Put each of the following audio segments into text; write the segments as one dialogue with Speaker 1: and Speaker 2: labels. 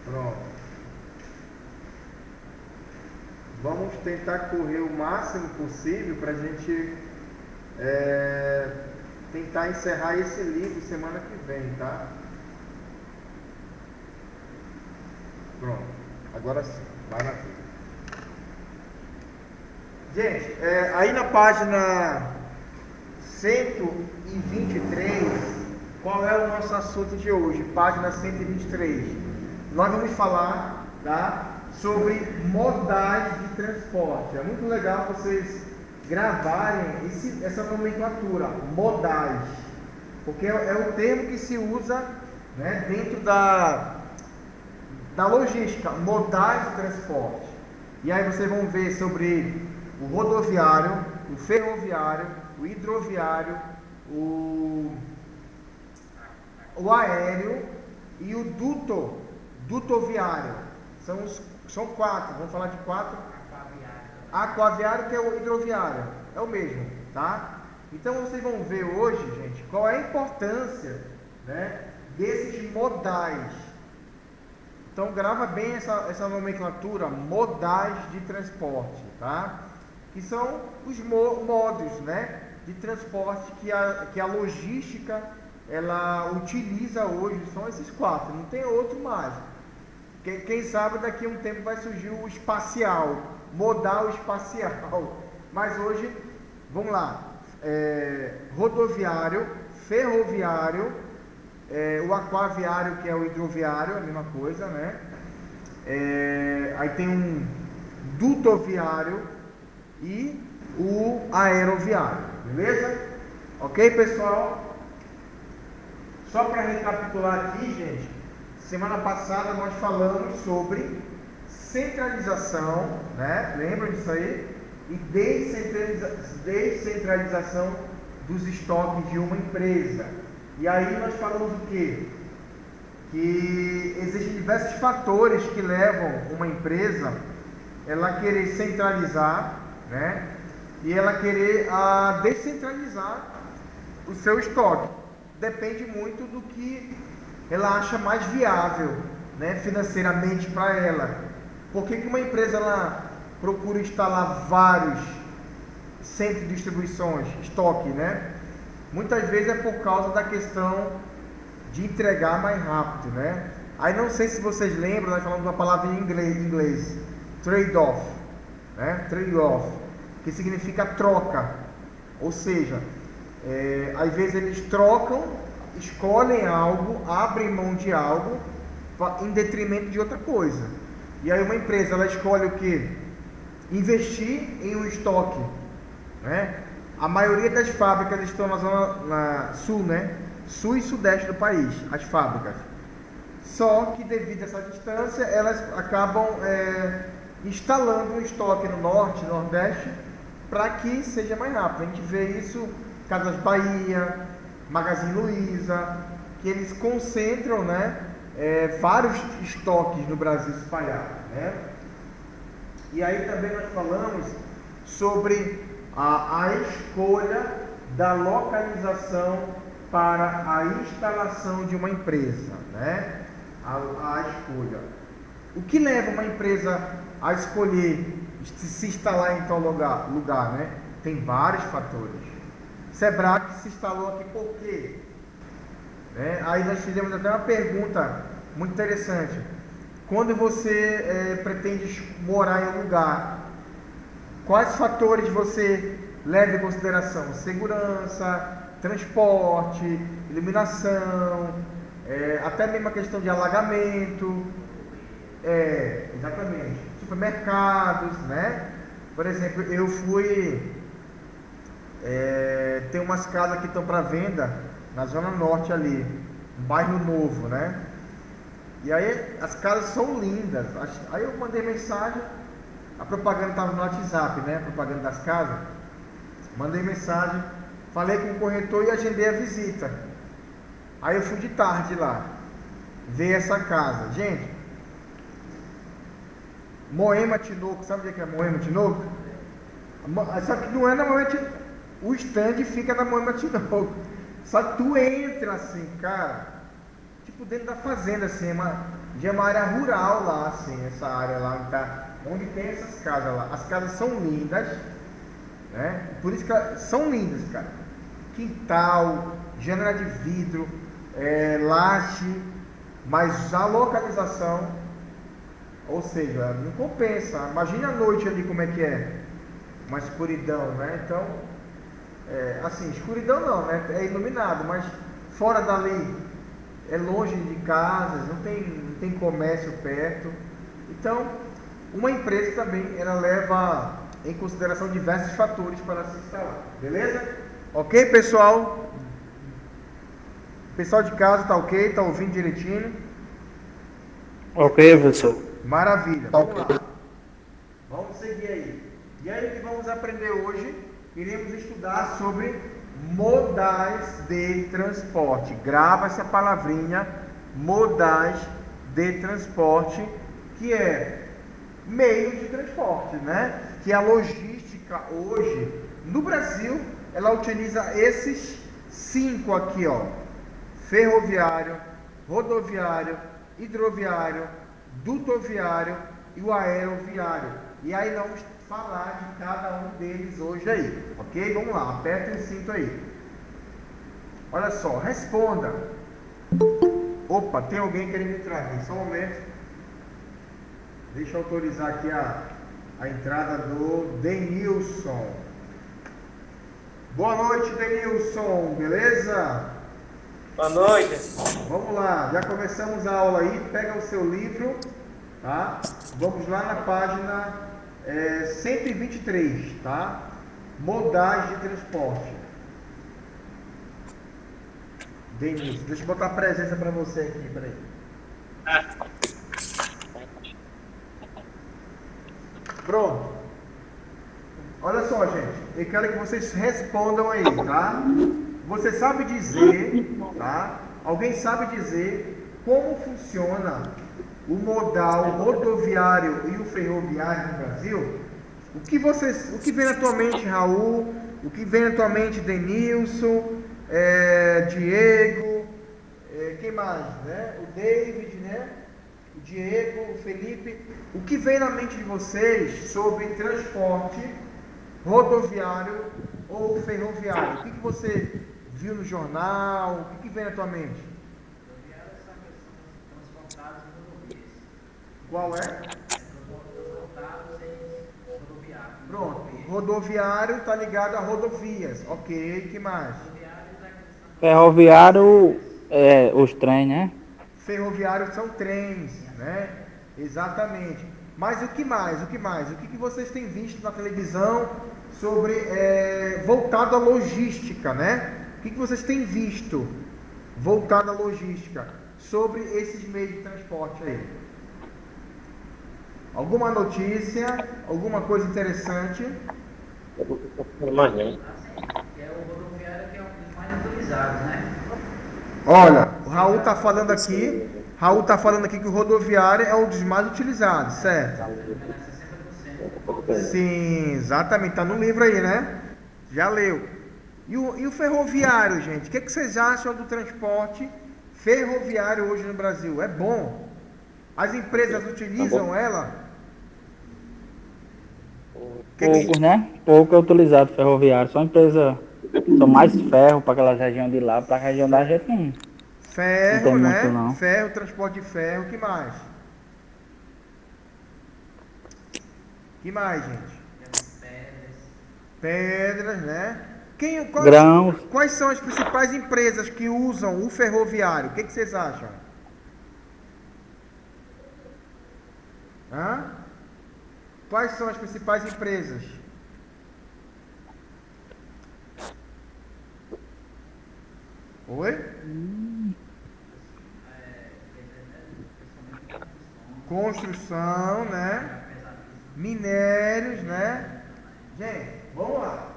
Speaker 1: Pronto. Vamos tentar correr o máximo possível para a gente tentar encerrar esse livro semana que vem, tá? Pronto. Agora sim. Vai na frente. Gente, aí na página 123, qual é o nosso assunto de hoje? Página 123. Nós vamos falar, tá, sobre modais de transporte. É muito legal vocês gravarem essa nomenclatura, modais, porque é o termo que se usa, né, dentro da logística, modais de transporte. E aí vocês vão ver sobre o rodoviário, o ferroviário, o hidroviário, o aéreo e o dutoviário. São quatro, vamos falar de quatro. Aquaviário, que é o hidroviário, é o mesmo, tá? Então vocês vão ver hoje, gente, qual é a importância, né, desses modais. Então grava bem essa nomenclatura, modais de transporte, tá? Que são os modos, né, de transporte que a logística ela utiliza hoje. São esses quatro, não tem outro mais. Quem sabe daqui a um tempo vai surgir o espacial, modal espacial. Mas hoje, vamos lá, rodoviário, ferroviário, o aquaviário, que é o hidroviário, a mesma coisa, né? Aí tem um dutoviário e o aeroviário, beleza? Ok, pessoal? Só para recapitular aqui, gente, semana passada nós falamos sobre centralização, né? Lembra disso aí? E descentralização dos estoques de uma empresa. E aí nós falamos o quê? Que existem diversos fatores que levam uma empresa ela querer centralizar, né? E ela querer descentralizar o seu estoque. Depende muito do que ela acha mais viável, né, financeiramente para ela. Por que uma empresa ela procura instalar vários centros de distribuições, estoque, né? Muitas vezes é por causa da questão de entregar mais rápido, né? Aí não sei se vocês lembram, nós falamos uma palavra em inglês, trade-off, né? Trade-off, que significa troca. Ou seja, às vezes eles trocam, escolhem algo, abrem mão de algo em detrimento de outra coisa. E aí uma empresa ela escolhe o que? Investir em um estoque, né? A maioria das fábricas estão na zona sul, né? Sul e sudeste do país, as fábricas. Só que devido a essa distância, elas acabam instalando um estoque no norte, nordeste, para que seja mais rápido. A gente vê isso, Casas Bahia, Magazine Luiza, que eles concentram, né, vários estoques no Brasil espalhados, né? E aí também nós falamos sobre a escolha da localização para a instalação de uma empresa, né? A escolha. O que leva uma empresa a escolher se instalar em tal lugar, né? Tem vários fatores. Sebrae se instalou aqui por quê? Né? Aí nós fizemos até uma pergunta muito interessante. Quando você pretende morar em um lugar, quais fatores você leva em consideração? Segurança, transporte, iluminação, até mesmo a questão de alagamento, exatamente, supermercados, né? Por exemplo, eu fui, tem umas casas que estão para venda na zona norte ali, um bairro novo, né? E aí as casas são lindas. Aí eu mandei mensagem, a propaganda estava no WhatsApp, né? A propaganda das casas. Mandei mensagem, falei com o corretor e agendei a visita. Aí eu fui de tarde lá, ver essa casa. Gente, Moema Tinoco, sabe o que é Moema Tinoco? Só que não é na Moema Tinoco, o stand fica na Moema Tinoco. Só que tu entra assim, cara, tipo dentro da fazenda, assim, Já é uma área rural lá, assim, essa área lá, tá, onde tem essas casas lá. As casas são lindas, né? Por isso que são lindas, cara. Quintal, janela de vidro, laje, mas a localização, ou seja, não compensa. Imagina a noite ali como é que é, uma escuridão, né? Então, assim, escuridão não, né? É iluminado, mas fora dali, é longe de casas, não tem comércio perto. Então, uma empresa também, ela leva em consideração diversos fatores para se instalar, beleza? Ok, pessoal? Pessoal de casa, tá ok? Tá ouvindo direitinho?
Speaker 2: Ok, professor.
Speaker 1: Maravilha, vamos lá. Vamos seguir aí. E aí, o que vamos aprender hoje? Iremos estudar sobre modais de transporte. Grava essa palavrinha, modais de transporte, que é meio de transporte, né? Que a logística hoje, no Brasil, ela utiliza esses 5 aqui, ó: ferroviário, rodoviário, hidroviário, dutoviário e o aeroviário. E aí vamos falar de cada um deles hoje aí, ok? Vamos lá, aperta o cinto aí. Olha só, responda. Opa, tem alguém querendo entrar aqui, só um momento. Deixa eu autorizar aqui a entrada do Denilson. Boa noite, Denilson, beleza?
Speaker 3: Boa noite.
Speaker 1: Vamos lá, já começamos a aula aí. Pega o seu livro, tá? Vamos lá na página 123, tá? Modais de transporte. Denilson, deixa eu botar a presença para você aqui, peraí. Pronto. Olha só, gente, eu quero que vocês respondam aí, tá? Você sabe dizer, tá? Alguém sabe dizer como funciona o modal rodoviário e o ferroviário no Brasil? O que vem na tua mente, Raul? O que vem na tua mente, Denilson, Diego, quem mais, né? O David, né? O Diego, o Felipe. O que vem na mente de vocês sobre transporte rodoviário ou ferroviário? O que você viu no jornal? O que vem na tua mente?
Speaker 4: Rodoviários são aqueles que são transportados em rodovias.
Speaker 1: Qual é?
Speaker 4: Transportados em rodoviários.
Speaker 1: Pronto, rodoviário está ligado a rodovias. Ok, que mais?
Speaker 4: Rodoviários é aqueles que são
Speaker 2: Ferroviário, os trens, né?
Speaker 1: Ferroviário são trens, né? Exatamente. Mas o que mais? O que mais? O que vocês têm visto na televisão sobre voltado à logística, né? O que vocês têm visto voltado à logística sobre esses meios de transporte aí? Alguma notícia? Alguma coisa interessante?
Speaker 3: Imagina.
Speaker 4: que é o rodoviário que é um dos mais utilizados, né?
Speaker 1: Olha, o Raul está falando aqui. Raul está falando aqui que o rodoviário é um dos mais utilizados, certo?
Speaker 4: É 60%.
Speaker 1: Sim, exatamente. Está no livro aí, né? Já leu. E o ferroviário, gente? O que vocês acham do transporte ferroviário hoje no Brasil? É bom? As empresas utilizam ela?
Speaker 2: Poucos, né? Pouco é utilizado ferroviário. Só empresa, são mais ferro para aquela região de lá, para a região da gente não
Speaker 1: Ferro,
Speaker 2: tem
Speaker 1: né?
Speaker 2: muito não.
Speaker 1: Ferro, transporte de ferro. O que mais? Que mais, gente? Pedras, né?
Speaker 2: Grãos.
Speaker 1: Quais são as principais empresas que usam o ferroviário? O que vocês acham? Hã? Quais são as principais empresas? Oi? Construção, né? Minérios, né? Gente, vamos lá.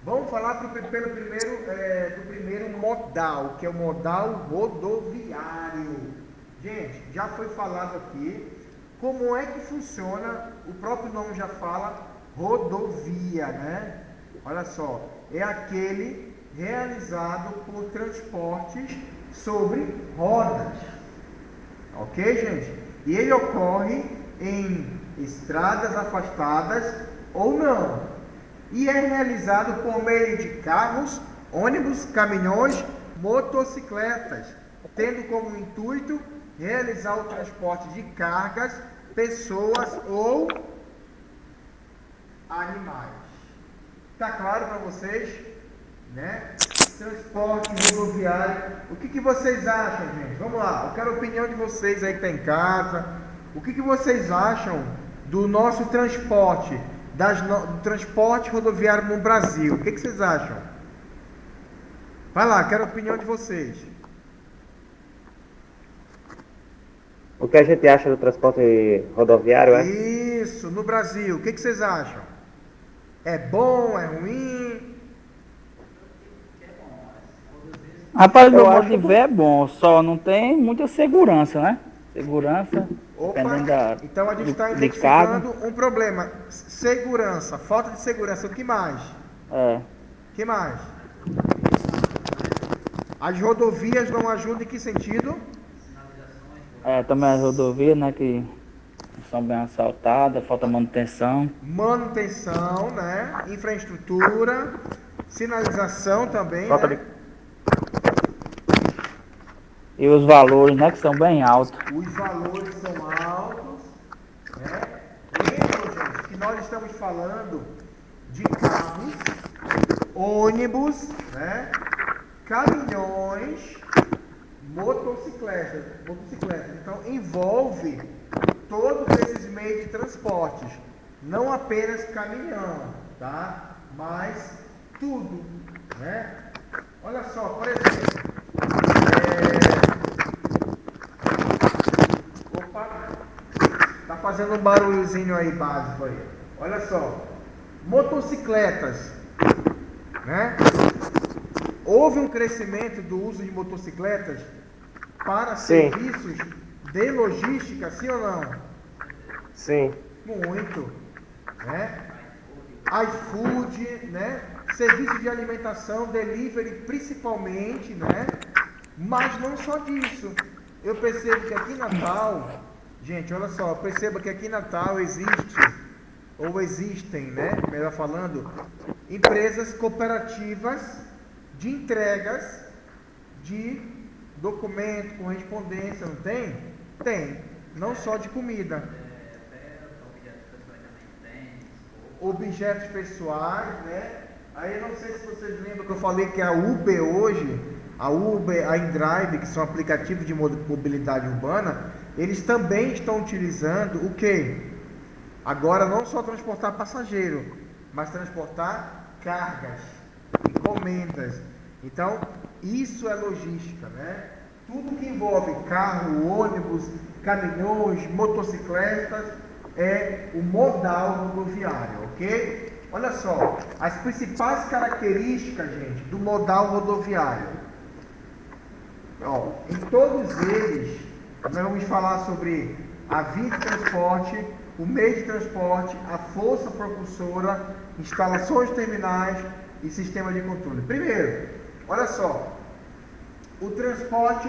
Speaker 1: Vamos falar do primeiro modal, que é o modal rodoviário. Gente, já foi falado aqui como é que funciona, o próprio nome já fala, rodovia, né? Olha só, é aquele realizado por transportes sobre rodas. Ok, gente? E ele ocorre em estradas afastadas ou não. E é realizado por meio de carros, ônibus, caminhões, motocicletas, tendo como intuito realizar o transporte de cargas, pessoas ou animais. Tá claro para vocês, né? Transporte rodoviário. O que vocês acham, gente? Vamos lá, eu quero a opinião de vocês aí que tá em casa. O que vocês acham do nosso transporte, do transporte rodoviário no Brasil? O que vocês acham? Vai lá, quero a opinião de vocês.
Speaker 3: O que a gente acha do transporte rodoviário, é?
Speaker 1: Isso, no Brasil, o que vocês acham? É bom, é ruim?
Speaker 2: Rapaz, meu
Speaker 3: Eu
Speaker 2: modo
Speaker 3: acho
Speaker 2: de ver é bom, só não tem muita segurança, né? Segurança, dependendo
Speaker 1: Então a gente está
Speaker 2: de carga.
Speaker 1: identificando um problema. Segurança, falta de segurança. O que mais?
Speaker 2: É.
Speaker 1: O que mais? As rodovias não ajudam em que sentido?
Speaker 2: Também as rodovias, né, que são bem assaltadas, falta manutenção.
Speaker 1: Manutenção, né? Infraestrutura, sinalização também,
Speaker 3: Falta
Speaker 1: né?
Speaker 3: de...
Speaker 2: E os valores, né, que são bem altos.
Speaker 1: Os valores são altos, né? Lembra, gente, que nós estamos falando de carros, ônibus, né? Caminhões, motocicletas. Então envolve todos esses meios de transportes, não apenas caminhão, tá? Mas tudo, né? Olha só, por exemplo, opa, tá fazendo um barulhozinho aí básico aí. Olha só, motocicletas, né? Houve um crescimento do uso de motocicletas para
Speaker 3: Sim.
Speaker 1: serviços de logística, sim ou não?
Speaker 3: Sim.
Speaker 1: Muito, né? iFood, né? Serviço de alimentação, delivery principalmente, né? Mas não só disso. Eu percebo que aqui em Natal, gente, olha só, eu percebo que aqui em Natal existem, né? Melhor falando, empresas cooperativas de entregas de documento, correspondência, não tem? Tem, não só de comida. Objetos pessoais, né? Aí eu não sei se vocês lembram que eu falei que a Uber hoje, a InDrive, que são aplicativos de mobilidade urbana, eles também estão utilizando o quê? Agora não só transportar passageiro, mas transportar cargas, encomendas. Então, isso é logística, né? Tudo que envolve carro, ônibus, caminhões, motocicletas é o modal rodoviário, ok? Olha só, as principais características, gente, do modal rodoviário. Ó, em todos eles, nós vamos falar sobre a via de transporte, o meio de transporte, a força propulsora, instalações terminais e sistema de controle. Primeiro, olha só, o transporte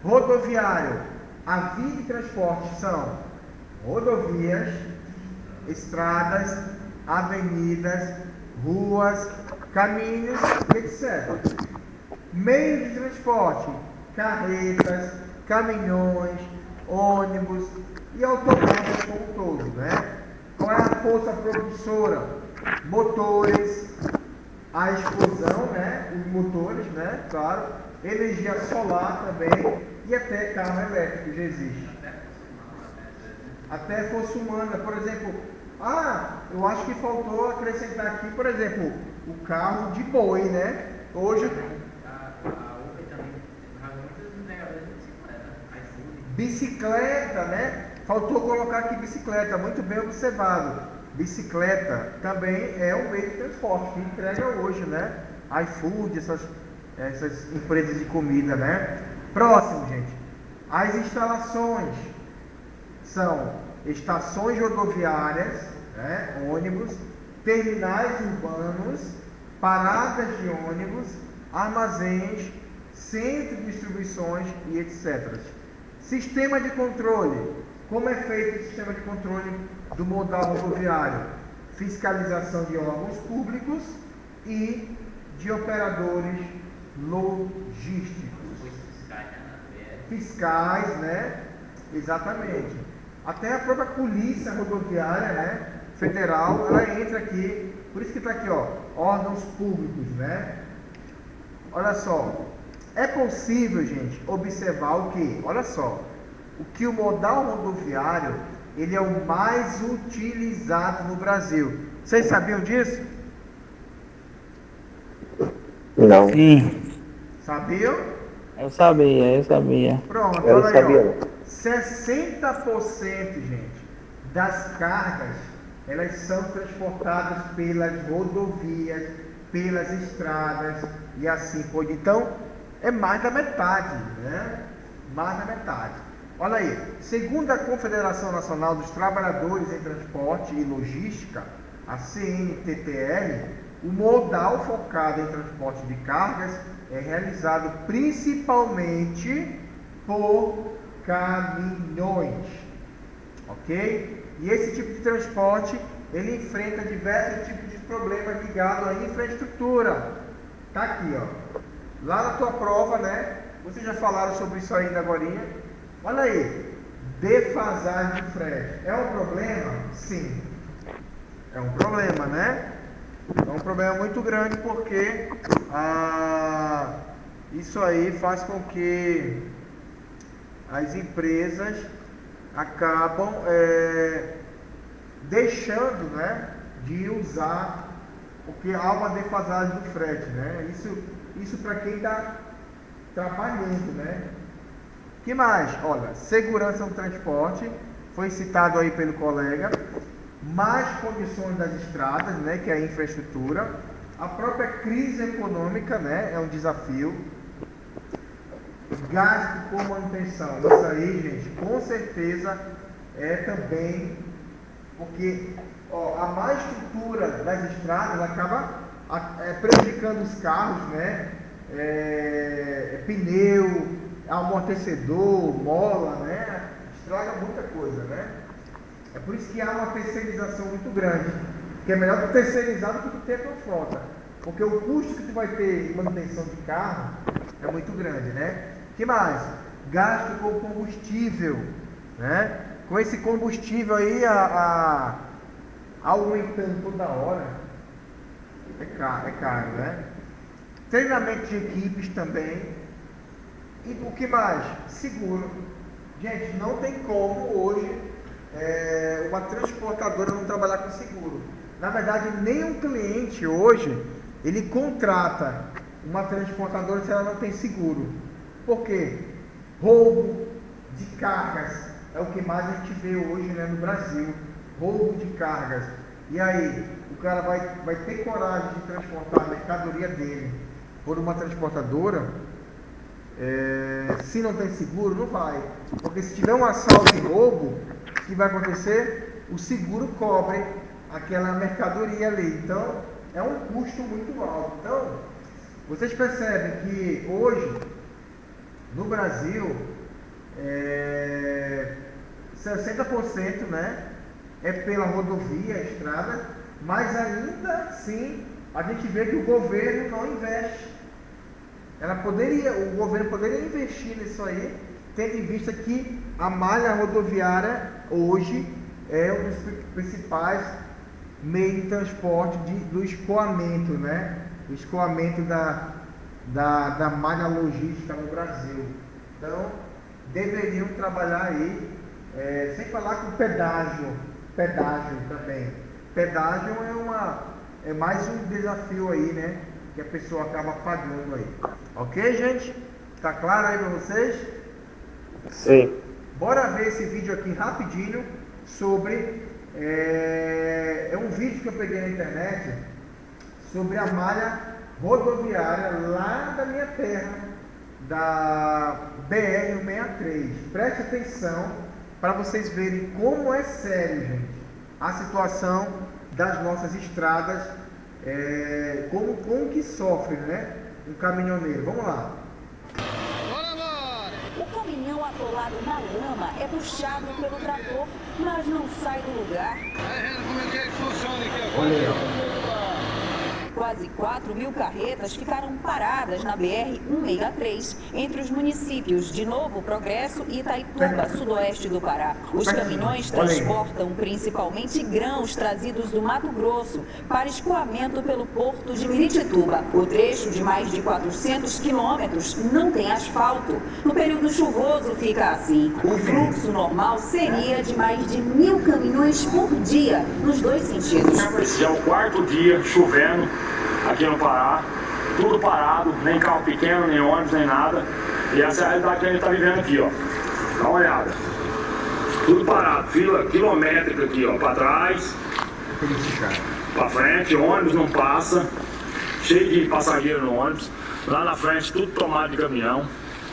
Speaker 1: rodoviário. A via de transporte são rodovias, estradas, avenidas, ruas, caminhos, etc. Meios de transporte, carretas, caminhões, ônibus e automóveis como um todo, né? Qual é a força propulsora? Motores, a explosão, né? Os motores, né? Claro, energia solar também e até carro elétrico já existe. Até força humana, por exemplo, eu acho que faltou acrescentar aqui, por exemplo, o carro de boi, né? Hoje bicicleta, né? Faltou colocar aqui bicicleta, muito bem observado. Bicicleta também é um meio de transporte que entrega hoje, né? iFood, essas empresas de comida, né? Próximo, gente. As instalações são estações rodoviárias, né? Ônibus, terminais urbanos, paradas de ônibus, armazéns, centros de distribuições e etc. Sistema de controle. Como é feito o sistema de controle do modal rodoviário? Fiscalização de órgãos públicos e de operadores logísticos. Fiscais, né? Exatamente. Até a própria polícia rodoviária, né? Federal, ela entra aqui. Por isso que está aqui, ó, órgãos públicos, né? Olha só. É possível, gente, observar o que? Olha só. O que o modal rodoviário, ele é o mais utilizado no Brasil. Vocês sabiam disso?
Speaker 3: Não.
Speaker 2: Sim,
Speaker 1: Sabiam?
Speaker 2: eu sabia.
Speaker 1: Pronto,
Speaker 3: Eu não
Speaker 1: olha aí,
Speaker 3: sabia,
Speaker 1: ó.
Speaker 3: não.
Speaker 1: 60%, gente, das cargas, elas são transportadas pelas rodovias, pelas estradas e assim por diante. Então, é mais da metade, né? Mais da metade. Olha aí, segundo a Confederação Nacional dos Trabalhadores em Transporte e Logística, a CNTTL, o modal focado em transporte de cargas é realizado principalmente por caminhões, ok? E esse tipo de transporte, ele enfrenta diversos tipos de problemas ligados à infraestrutura. Tá aqui, ó. Lá na tua prova, né? Vocês já falaram sobre isso ainda agorinha. Olha aí, defasagem de frete. É um problema? Sim. É um problema, né? É um problema muito grande porque isso aí faz com que as empresas acabam deixando, né, de usar, porque há uma defasagem do frete, né? Isso para quem está trabalhando, né? Que mais? Olha, segurança no transporte, foi citado aí pelo colega, mais condições das estradas, né, que é a infraestrutura, a própria crise econômica, né, é um desafio, gasto com manutenção, isso aí, gente, com certeza é também, porque a má estrutura das estradas acaba prejudicando os carros, né, pneu, amortecedor, mola, né, estraga muita coisa, né. É por isso que há uma terceirização muito grande, que é melhor tu terceirizar do que tu ter a tua frota, porque o custo que tu vai ter em manutenção de carro é muito grande, né? Que mais? Gasto com combustível, né? Com esse combustível aí aumentando toda hora, é caro, né? Treinamento de equipes também. E o que mais? Seguro. Gente, não tem como hoje uma transportadora não trabalhar com seguro. Na verdade, nenhum cliente hoje, ele contrata uma transportadora se ela não tem seguro. Por quê? Roubo de cargas é o que mais a gente vê hoje, né, no Brasil. Roubo de cargas. E aí, o cara vai ter coragem de transportar a mercadoria dele por uma transportadora? Se não tem seguro, não vai. Porque se tiver um assalto e roubo, o que vai acontecer? O seguro cobre aquela mercadoria ali. Então, é um custo muito alto. Então, vocês percebem que hoje, no Brasil, 60%, né, é pela rodovia, estrada, mas ainda assim, a gente vê que o governo não investe. O governo poderia investir nisso aí, tendo em vista que a malha rodoviária hoje é um dos principais meios de transporte do escoamento, né? O escoamento da malha logística no Brasil. Então, deveriam trabalhar aí, sem falar com pedágio também. Pedágio é mais um desafio aí, né? Que a pessoa acaba pagando aí. Ok, gente? Tá claro aí para vocês?
Speaker 3: Sim.
Speaker 1: Bora ver esse vídeo aqui rapidinho sobre... É um vídeo que eu peguei na internet sobre a malha rodoviária lá da minha terra, da BR-163. Preste atenção para vocês verem como é sério, gente, a situação das nossas estradas, como que sofre, né, um caminhoneiro. Vamos lá.
Speaker 5: O caminhão atolado na lama, é puxado pelo trator, mas não sai do lugar.
Speaker 1: Olha aí, ó.
Speaker 5: Quase 4.000 carretas ficaram paradas na BR-163, entre os municípios de Novo Progresso e Itaituba, sudoeste do Pará. Os caminhões transportam principalmente grãos trazidos do Mato Grosso para escoamento pelo porto de Miritituba. O trecho de mais de 400 quilômetros não tem asfalto. No período chuvoso fica assim. O fluxo normal seria de mais de 1.000 caminhões por dia, nos dois sentidos.
Speaker 6: Esse já é o quarto dia chovendo aqui no Pará, tudo parado, nem carro pequeno, nem ônibus, nem nada. E essa é a realidade que a gente está vivendo aqui, ó. Dá uma olhada. Tudo parado, fila quilométrica aqui, ó, para trás, para frente, ônibus não passa, cheio de passageiro no ônibus. Lá na frente, tudo tomado de caminhão,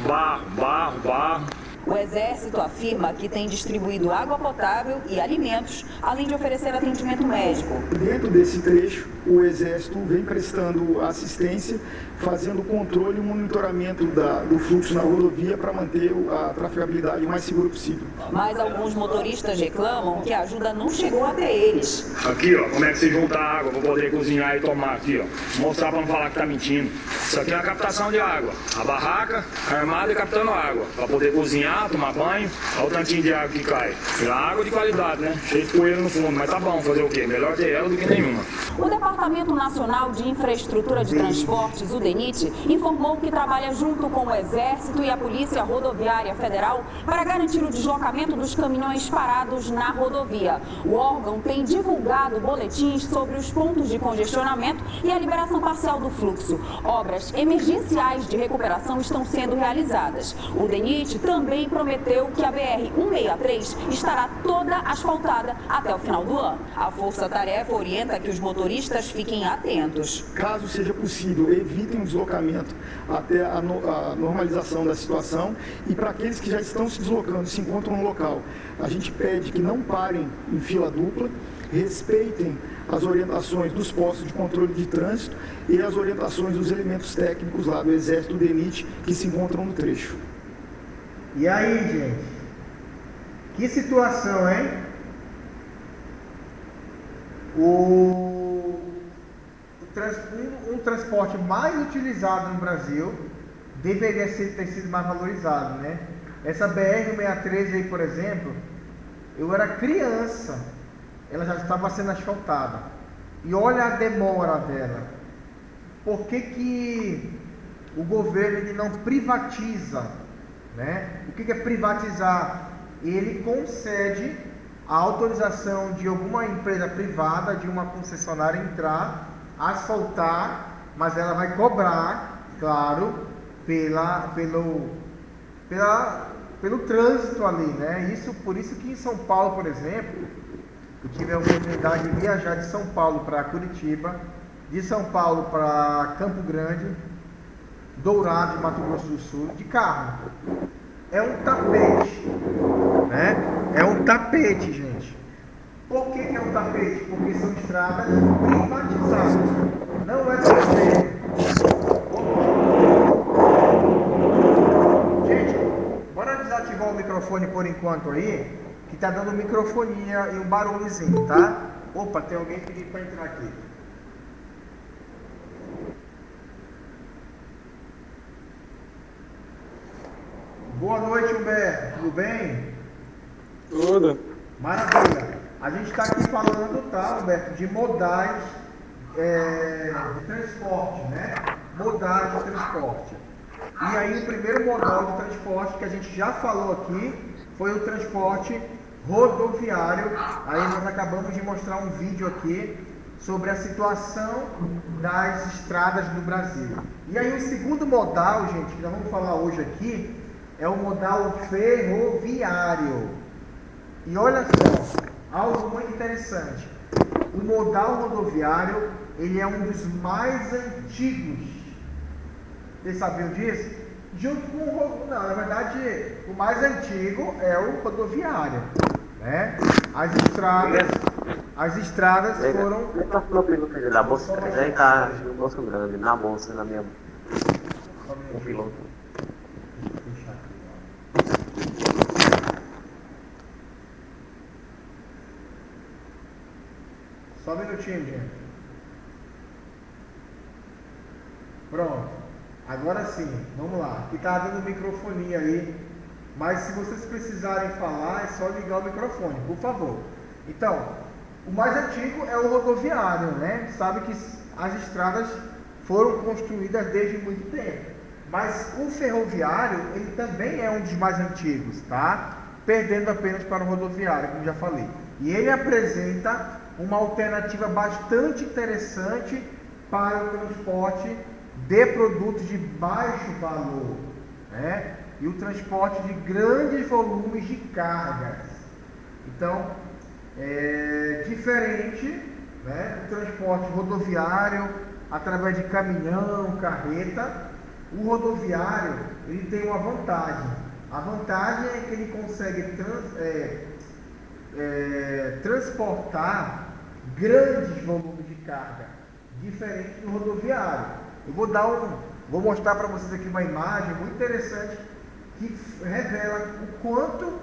Speaker 6: barro, barro, barro.
Speaker 5: O Exército afirma que tem distribuído água potável e alimentos, além de oferecer atendimento médico.
Speaker 7: Dentro desse trecho, o Exército vem prestando assistência, fazendo o controle e o monitoramento do fluxo na rodovia para manter a trafegabilidade o mais segura possível.
Speaker 5: Mas alguns motoristas reclamam que a ajuda não chegou até eles.
Speaker 6: Aqui, ó, como é que você junta a água para poder cozinhar e tomar aqui, ó. Mostrar para não falar que tá mentindo. Isso aqui é a captação de água. A barraca armada e captando água, para poder cozinhar, tomar banho. Olha o tantinho de água que cai. É água de qualidade, né? Cheio de poeira no fundo, mas tá bom, fazer o quê? Melhor ter ela do que nenhuma.
Speaker 5: O Departamento Nacional de Infraestrutura de Transportes, o DENIT, informou que trabalha junto com o Exército e a Polícia Rodoviária Federal para garantir o deslocamento dos caminhões parados na rodovia. O órgão tem divulgado boletins sobre os pontos de congestionamento e a liberação parcial do fluxo. Obras emergenciais de recuperação estão sendo realizadas. O DENIT também prometeu que a BR-163 estará toda asfaltada até o final do ano. A Força-Tarefa orienta que os motoristas fiquem atentos.
Speaker 7: Caso seja possível, evitem o deslocamento até a normalização da situação, e para aqueles que já estão se deslocando, se encontram no local, a gente pede que não parem em fila dupla, respeitem as orientações dos postos de controle de trânsito e as orientações dos elementos técnicos lá do Exército, do DENIT, que se encontram no trecho.
Speaker 1: E aí, gente? Que situação, hein? Um transporte mais utilizado no Brasil deveria ter sido mais valorizado, né? Essa BR-163 aí, por exemplo, eu era criança, ela já estava sendo asfaltada. E olha a demora dela. Por que o governo ele não privatiza, né? O que é privatizar? Ele concede a autorização de alguma empresa privada, de uma concessionária entrar, asfaltar, mas ela vai cobrar, claro, pelo trânsito ali, né? Por isso que em São Paulo, por exemplo, eu tive a oportunidade de viajar de São Paulo para Curitiba, de São Paulo para Campo Grande, Dourado, Mato Grosso do Sul, de carro. É um tapete, né? É um tapete, gente. Por que é um tapete? Porque são estradas privatizadas. Não é do governo. Gente, bora desativar o microfone por enquanto aí, que tá dando microfonia e um barulhozinho, tá? Opa, tem alguém pedindo para entrar aqui. Boa noite, Humberto. Tudo bem?
Speaker 8: Tudo.
Speaker 1: Maravilha. A gente está aqui falando, tá, Humberto, de modais de transporte, né? Modais de transporte. E aí o primeiro modal de transporte que a gente já falou aqui foi o transporte rodoviário. Aí nós acabamos de mostrar um vídeo aqui sobre a situação das estradas do Brasil. E aí o segundo modal, gente, que nós vamos falar hoje aqui, é o modal ferroviário. E olha só, algo muito interessante. O modal rodoviário, ele é um dos mais antigos. Vocês sabiam disso? Junto com o... Não, na verdade, o mais antigo é o rodoviário, né? As estradas foram...
Speaker 3: Na bolsa, aí tá no bolso grande, na bolsa, na minha... O piloto.
Speaker 1: Só um minutinho, gente. Pronto. Agora sim, vamos lá. Aqui tá dando microfonia aí. Mas se vocês precisarem falar, é só ligar o microfone, por favor. Então, o mais antigo é o rodoviário, né? Sabe que as estradas foram construídas desde muito tempo. Mas o ferroviário, ele também é um dos mais antigos, tá? Perdendo apenas para o rodoviário, como já falei. E ele apresenta uma alternativa bastante interessante para o transporte de produtos de baixo valor, né? E o transporte de grandes volumes de cargas. Então, é diferente, né, do transporte rodoviário através de caminhão, carreta. O rodoviário, ele tem uma vantagem. A vantagem é que ele consegue transportar grandes volumes de carga, diferente do rodoviário. Eu vou mostrar para vocês aqui uma imagem muito interessante que revela o quanto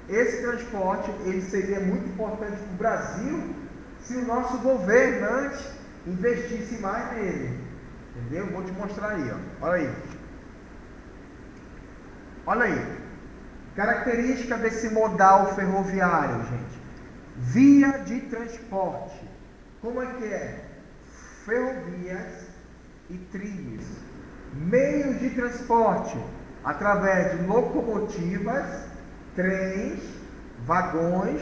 Speaker 1: esse transporte ele seria muito importante para o Brasil se o nosso governante investisse mais nele. Entendeu? Vou te mostrar aí, ó. Olha aí. Olha aí. Característica desse modal ferroviário, gente. Via de transporte. Como é que é? Ferrovias e trilhos. Meios de transporte através de locomotivas, trens, vagões.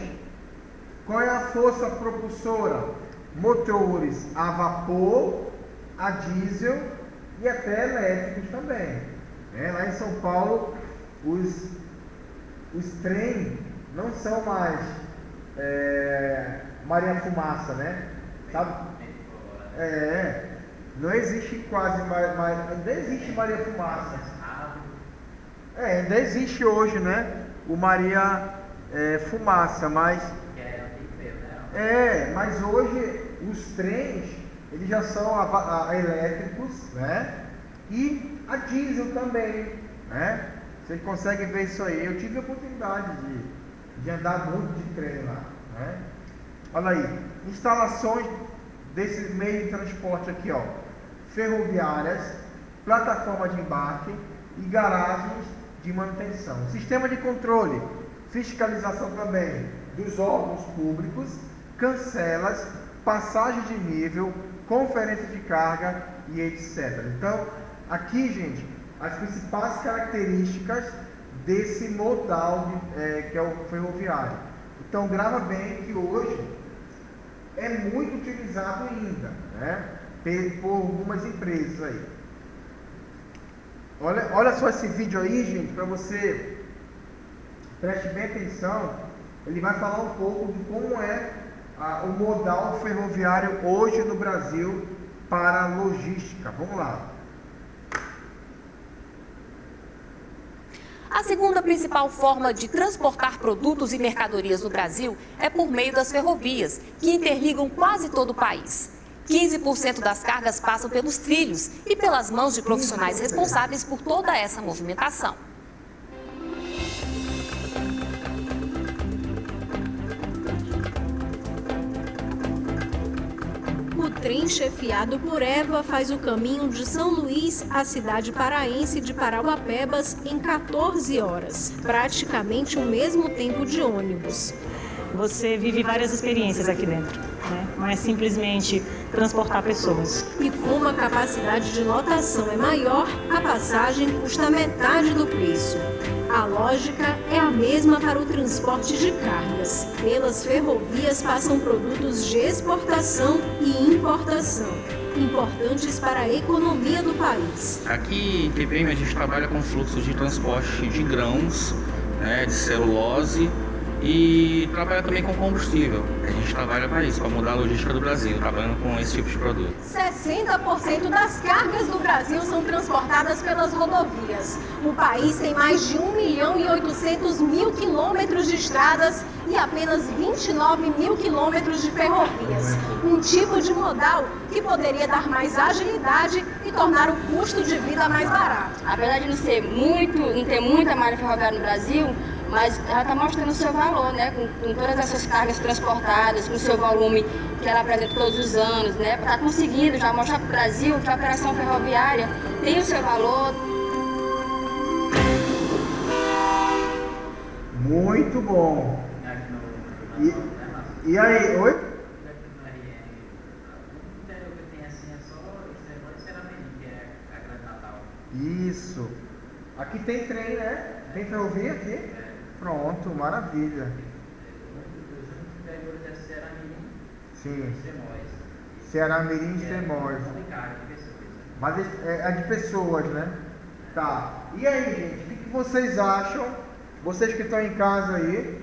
Speaker 1: Qual é a força propulsora? Motores a vapor, a diesel e até elétricos também. Lá em São Paulo, os trens não são mais Maria Fumaça, né? Sabe? Não existe quase mais, ainda existe Maria Fumaça. Ainda existe hoje, né? O Maria Fumaça, mas mas hoje os trens eles já são elétricos, né? E a diesel também, né? Você consegue ver isso aí. Eu tive a oportunidade de andar muito de trem lá, né? Olha aí, instalações desse meio de transporte aqui, ó, ferroviárias, plataforma de embarque e garagens de manutenção. Sistema de controle, fiscalização também dos órgãos públicos, cancelas, passagem de nível, conferência de carga e etc. Então, aqui, gente, as principais características desse modal que é o ferroviário. Então, grava bem que hoje é muito utilizado ainda, né, por algumas empresas aí. Olha só esse vídeo aí, gente, para você preste bem atenção. Ele vai falar um pouco de como é o modal ferroviário hoje no Brasil para a logística. Vamos lá.
Speaker 8: A segunda principal forma de transportar produtos e mercadorias no Brasil é por meio das ferrovias, que interligam quase todo o país. 15% das cargas passam pelos trilhos e pelas mãos de profissionais responsáveis por toda essa movimentação.
Speaker 9: O trem chefiado por Eva faz o caminho de São Luís à cidade paraense de Parauapebas em 14 horas, praticamente o mesmo tempo de ônibus.
Speaker 10: Você vive várias experiências aqui dentro, né? Não é simplesmente transportar pessoas.
Speaker 9: E como a capacidade de lotação é maior, a passagem custa metade do preço. A lógica é a mesma para o transporte de cargas. Pelas ferrovias passam produtos de exportação e importação, importantes para a economia do país.
Speaker 11: Aqui em TPM a gente trabalha com fluxos de transporte de grãos, né, de celulose, e trabalha também com combustível. A gente trabalha para isso, para mudar a logística do Brasil, trabalhando com esse tipo de produto.
Speaker 9: 60% das cargas do Brasil são transportadas pelas rodovias. O país tem mais de 1.800.000 quilômetros de estradas e apenas 29.000 quilômetros de ferrovias. Um tipo de modal que poderia dar mais agilidade e tornar o custo de vida mais barato.
Speaker 12: Apesar de não ter muita malha ferroviária no Brasil, mas ela está mostrando o seu valor, né? Com todas essas cargas transportadas, com o seu volume que ela apresenta todos os anos, né? Está conseguindo já mostrar para o Brasil que a operação ferroviária tem o seu valor.
Speaker 1: Muito bom. E aí, oi? Isso. Aqui tem trem, né? Tem ferrovia aqui? Pronto, maravilha. Sim. Ceará Mirim e Semóis. Mas é de pessoas, né? Tá. E aí, gente, o que vocês acham? Vocês que estão em casa aí,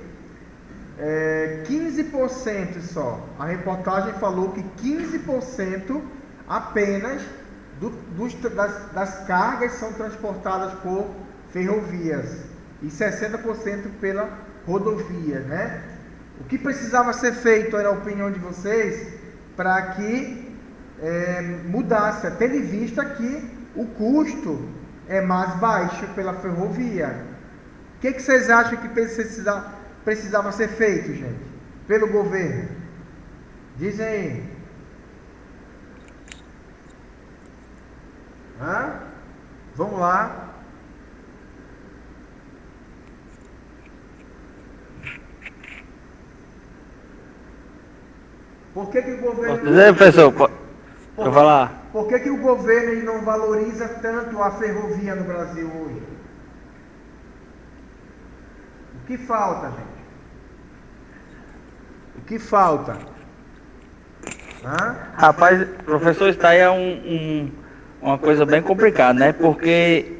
Speaker 1: 15% só. A reportagem falou que 15% apenas das cargas são transportadas por ferrovias e 60% pela rodovia, né? O que precisava ser feito, na opinião de vocês, para que mudasse, tendo em vista que o custo é mais baixo pela ferrovia? O que vocês acham que precisava ser feito, gente, pelo governo? Dizem aí. Vamos lá. Por que o governo...
Speaker 2: Posso dizer, professor? Eu vou falar.
Speaker 1: Por que o governo ele não valoriza tanto a ferrovia no Brasil hoje? O que falta, gente? O que falta?
Speaker 2: Rapaz, professor, isso aí é uma coisa bem complicada, né? Porque,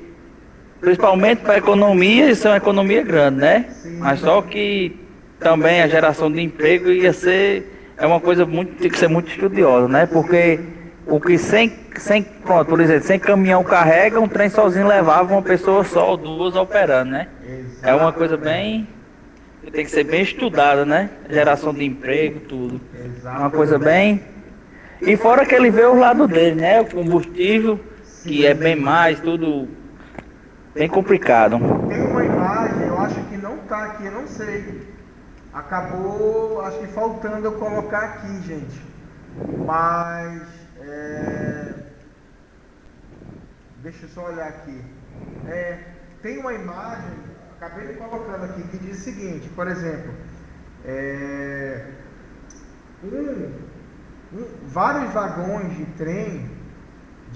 Speaker 2: principalmente para a economia, isso é uma economia grande, né? Sim. Mas só que também a geração de emprego é uma coisa tem que ser muito estudiosa, né? Porque o que pronto, por exemplo, sem caminhão carrega, um trem sozinho levava uma pessoa só ou duas operando, né? Exato. É uma coisa bem... tem que ser bem estudada, né? Geração de emprego, tudo. Exato. Uma coisa bem... E fora que ele vê o lado dele, né? O combustível, que é bem mais, tudo bem complicado.
Speaker 1: Tem uma imagem, eu acho que não tá aqui, eu não sei. Acabou, acho que faltando eu colocar aqui, gente. Mas, deixa eu só olhar aqui. Tem uma imagem, acabei de colocando aqui, que diz o seguinte, por exemplo, vários vagões de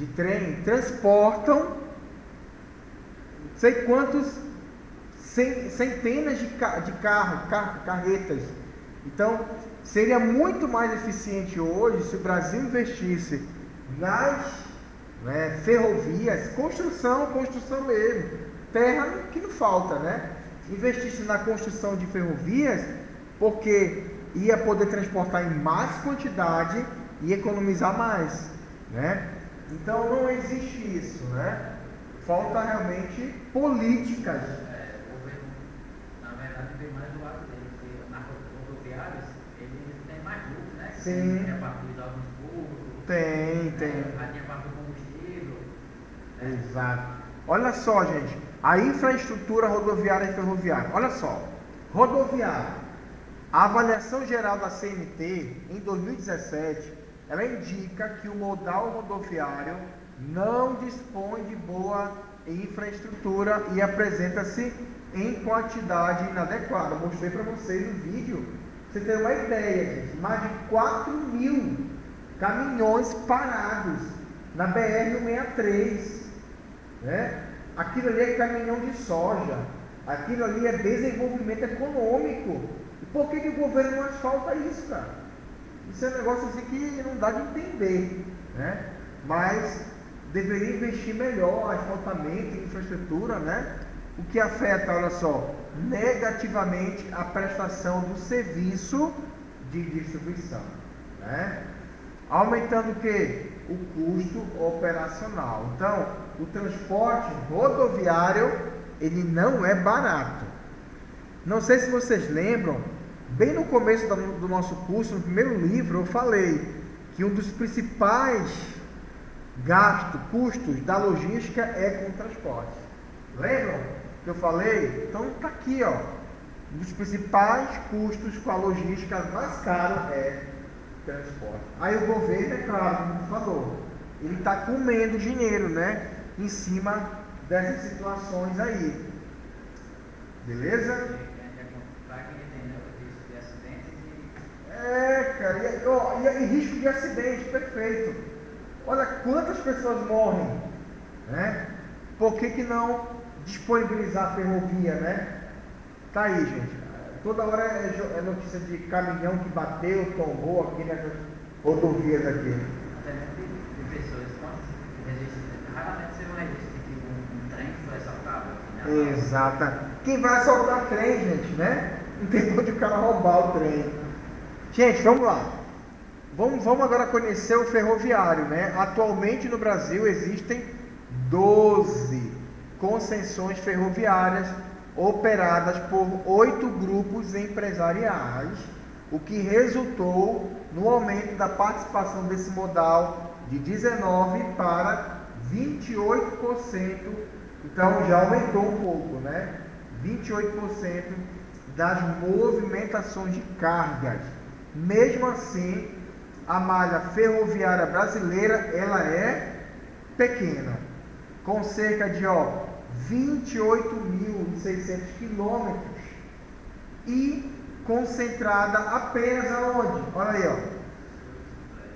Speaker 1: trem transportam não sei quantos centenas de carretas. Então seria muito mais eficiente hoje se o Brasil investisse nas ferrovias, construção mesmo, terra que não falta, né? Investisse na construção de ferrovias, porque ia poder transportar em mais quantidade e economizar mais, né? Então não existe isso, né? Falta realmente políticas.
Speaker 4: O governo, na verdade, vem mais do lado dele, porque nas rodoviárias ele tem mais lucro, né?
Speaker 1: Sim.
Speaker 4: Tem a parte de alguns cursos.
Speaker 1: Tem.
Speaker 4: Aí tem a parte do combustível.
Speaker 1: Exato. Olha só, gente, a infraestrutura rodoviária e ferroviária. Olha só, rodoviária. A avaliação geral da CNT, em 2017, ela indica que o modal rodoviário não dispõe de boa infraestrutura e apresenta-se em quantidade inadequada. Eu mostrei para vocês no vídeo, pra você ter uma ideia, gente, mais de 4.000 caminhões parados na BR-163, né? Aquilo ali é caminhão de soja, aquilo ali é desenvolvimento econômico. E por que o governo não asfalta isso, cara? Isso é um negócio assim que não dá de entender, né? Mas deveria investir melhor em asfaltamento e infraestrutura, né? O que afeta, olha só, negativamente a prestação do serviço de distribuição, né? Aumentando o quê? O custo operacional. Então, o transporte rodoviário, ele não é barato. Não sei se vocês lembram, bem no começo do nosso curso, no primeiro livro, eu falei que um dos principais custos da logística é com o transporte. Lembram que eu falei? Então está aqui, ó. Um dos principais custos com a logística mais caro é transporte. Aí o governo, é claro, como falou, ele está comendo dinheiro, né? Em cima dessas situações aí. Beleza? Cara, e risco de acidente, perfeito. Olha quantas pessoas morrem, né? Por que não disponibilizar a ferrovia, né? Tá aí, gente. Toda hora é notícia de caminhão que bateu, tombou aqui nessas rodovias aqui.
Speaker 4: De pessoas, raramente você vai registrar que um trem foi assaltado.
Speaker 1: Exata. Quem vai assaltar trem, gente, né? Não tem onde o cara roubar o trem. Gente, vamos lá. Vamos agora conhecer o ferroviário, né? Atualmente no Brasil existem 12 concessões ferroviárias operadas por 8 grupos empresariais, o que resultou no aumento da participação desse modal de 19% para 28%. Então já aumentou um pouco, né? 28% das movimentações de cargas. Mesmo assim, a malha ferroviária brasileira ela é pequena, com cerca de 28.600 quilômetros e concentrada apenas aonde? Olha aí,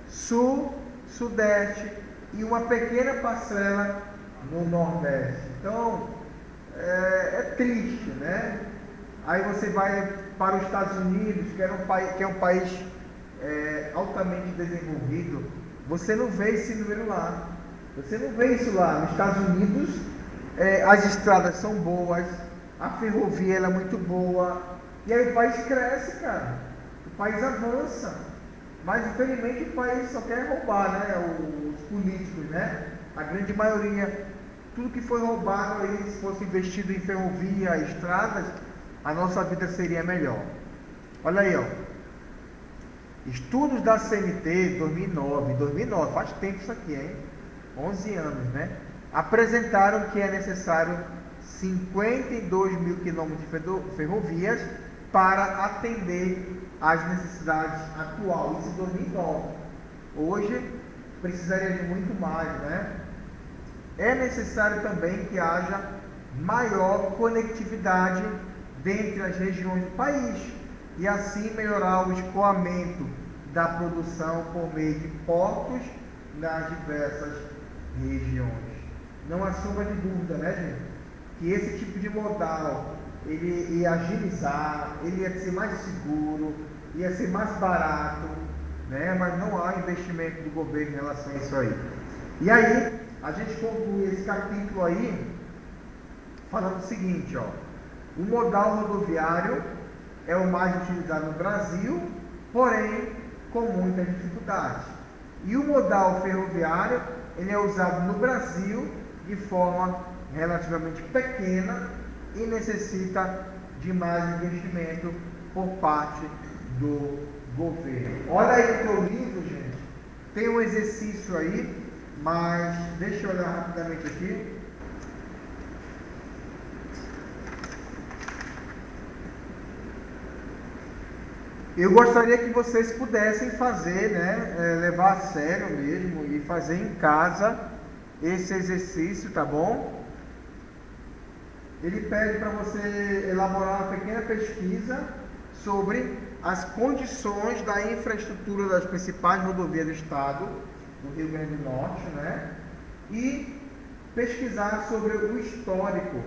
Speaker 1: sul, sudeste e uma pequena parcela no nordeste. Então é triste, né? Aí você vai para os Estados Unidos, que é um país altamente desenvolvido, você não vê esse número lá. Você não vê isso lá. Nos Estados Unidos, as estradas são boas, a ferrovia ela é muito boa, e aí o país cresce, cara. O país avança. Mas, infelizmente, o país só quer roubar, né? Os políticos, né? A grande maioria, tudo que foi roubado aí, se fosse investido em ferrovia, estradas, a nossa vida seria melhor. Olha aí, estudos da CNT 2009, faz tempo isso aqui, hein? 11 anos, né? Apresentaram que é necessário 52 mil quilômetros de ferrovias para atender às necessidades atuais. Isso em 2009. Hoje precisaria de muito mais, né? É necessário também que haja maior conectividade dentre as regiões do país e assim melhorar o escoamento da produção por meio de portos nas diversas regiões. Não há sombra de dúvida, né, gente? Que esse tipo de modal ele ia agilizar, ele ia ser mais seguro, ia ser mais barato, né? Mas não há investimento do governo em relação a isso aí. E aí, a gente conclui esse capítulo aí falando o seguinte, o modal rodoviário é o mais utilizado no Brasil, porém com muitas dificuldades. E o modal ferroviário, ele é usado no Brasil de forma relativamente pequena e necessita de mais investimento por parte do governo. Olha aí o teu livro, gente. Tem um exercício aí, mas deixa eu olhar rapidamente aqui. Eu gostaria que vocês pudessem fazer, né, levar a sério mesmo e fazer em casa esse exercício, tá bom? Ele pede para você elaborar uma pequena pesquisa sobre as condições da infraestrutura das principais rodovias do estado, do Rio Grande do Norte, né? E pesquisar sobre o histórico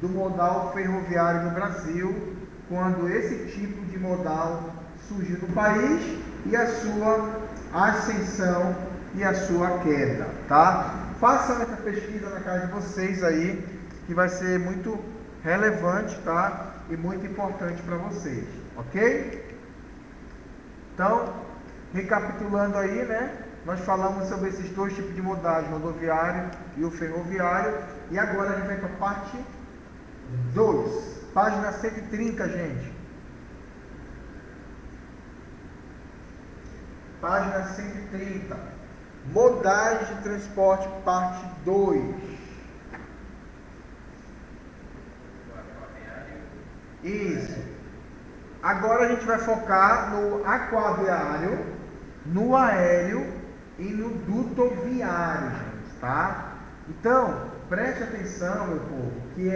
Speaker 1: do modal ferroviário no Brasil, quando esse tipo de modal surgiu no país e a sua ascensão e a sua queda, tá? Façam essa pesquisa na casa de vocês aí, que vai ser muito relevante, tá? E muito importante para vocês, ok? Então, recapitulando aí, né? Nós falamos sobre esses dois tipos de modais, o rodoviário e o ferroviário, e agora a gente vai para a parte 2, página 130, gente. Página 130, modais de transporte, parte 2. Isso. Agora a gente vai focar no aquaviário, no aéreo e no dutoviário, gente, tá? Então, preste atenção, meu povo, que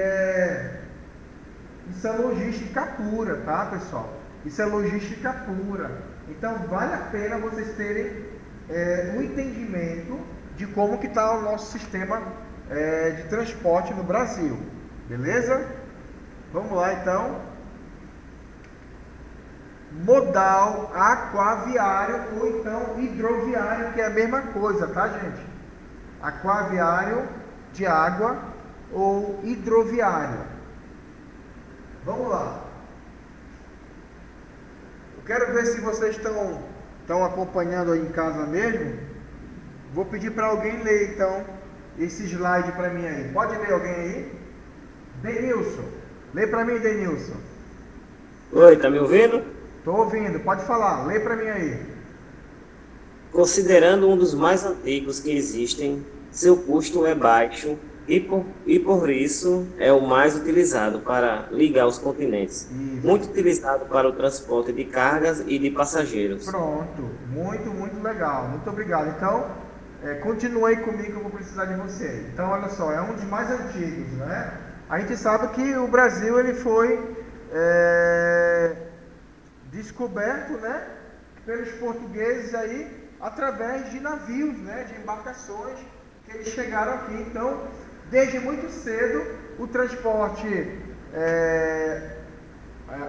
Speaker 1: isso é logística pura, tá, pessoal? Isso é logística pura. Então, vale a pena vocês terem um entendimento de como que está o nosso sistema de transporte no Brasil. Beleza? Vamos lá, então. Modal aquaviário ou então hidroviário, que é a mesma coisa, tá, gente? Aquaviário de água ou hidroviário. Vamos lá. Eu quero ver se vocês estão acompanhando aí em casa mesmo. Vou pedir para alguém ler então esse slide para mim aí. Pode ler alguém aí? Denilson. Lê para mim, Denilson.
Speaker 13: Oi, tá me ouvindo?
Speaker 1: Tô ouvindo, pode falar. Lê para mim aí.
Speaker 13: Considerando um dos mais antigos que existem, seu custo é baixo e por isso é o mais utilizado para ligar os continentes. Isso. Muito utilizado para o transporte de cargas e de passageiros.
Speaker 1: Pronto, muito legal, muito obrigado. Então, continue aí comigo, eu vou precisar de você. Então, olha só, é um dos mais antigos, né? A gente sabe que o Brasil ele foi descoberto, né, pelos portugueses aí através de navios, né, de embarcações que eles chegaram aqui. Então, desde muito cedo, o transporte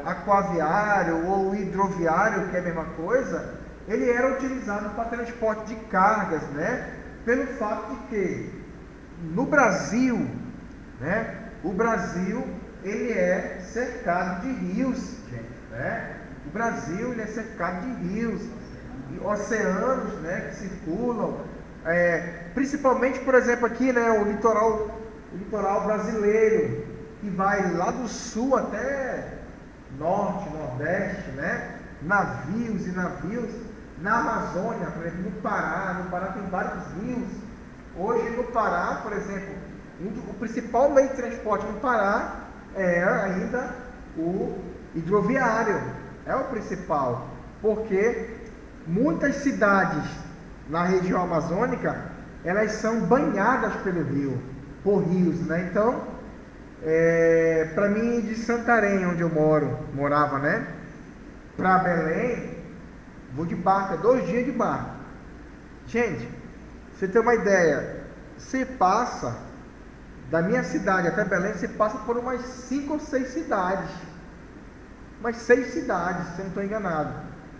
Speaker 1: aquaviário ou hidroviário, que é a mesma coisa, ele era utilizado para transporte de cargas, né? Pelo fato de que no Brasil, né, o Brasil ele é cercado de rios, gente, né? O Brasil ele é cercado de rios, e oceanos, né, que circulam. Principalmente, por exemplo, aqui, né, o litoral brasileiro, que vai lá do sul até norte, nordeste, né, navios e navios. Na Amazônia, por exemplo, no Pará tem vários rios. Hoje no Pará, por exemplo, o principal meio de transporte no Pará é ainda o hidroviário, é o principal, porque muitas cidades na região amazônica, elas são banhadas por rios, né? Então, para mim, de Santarém, onde eu morava, né? Para Belém, vou de barco, 2 dias de barco. Gente, você tem uma ideia, você passa da minha cidade até Belém, você passa por umas 5 ou 6 cidades. Umas 6 cidades, se eu não estou enganado.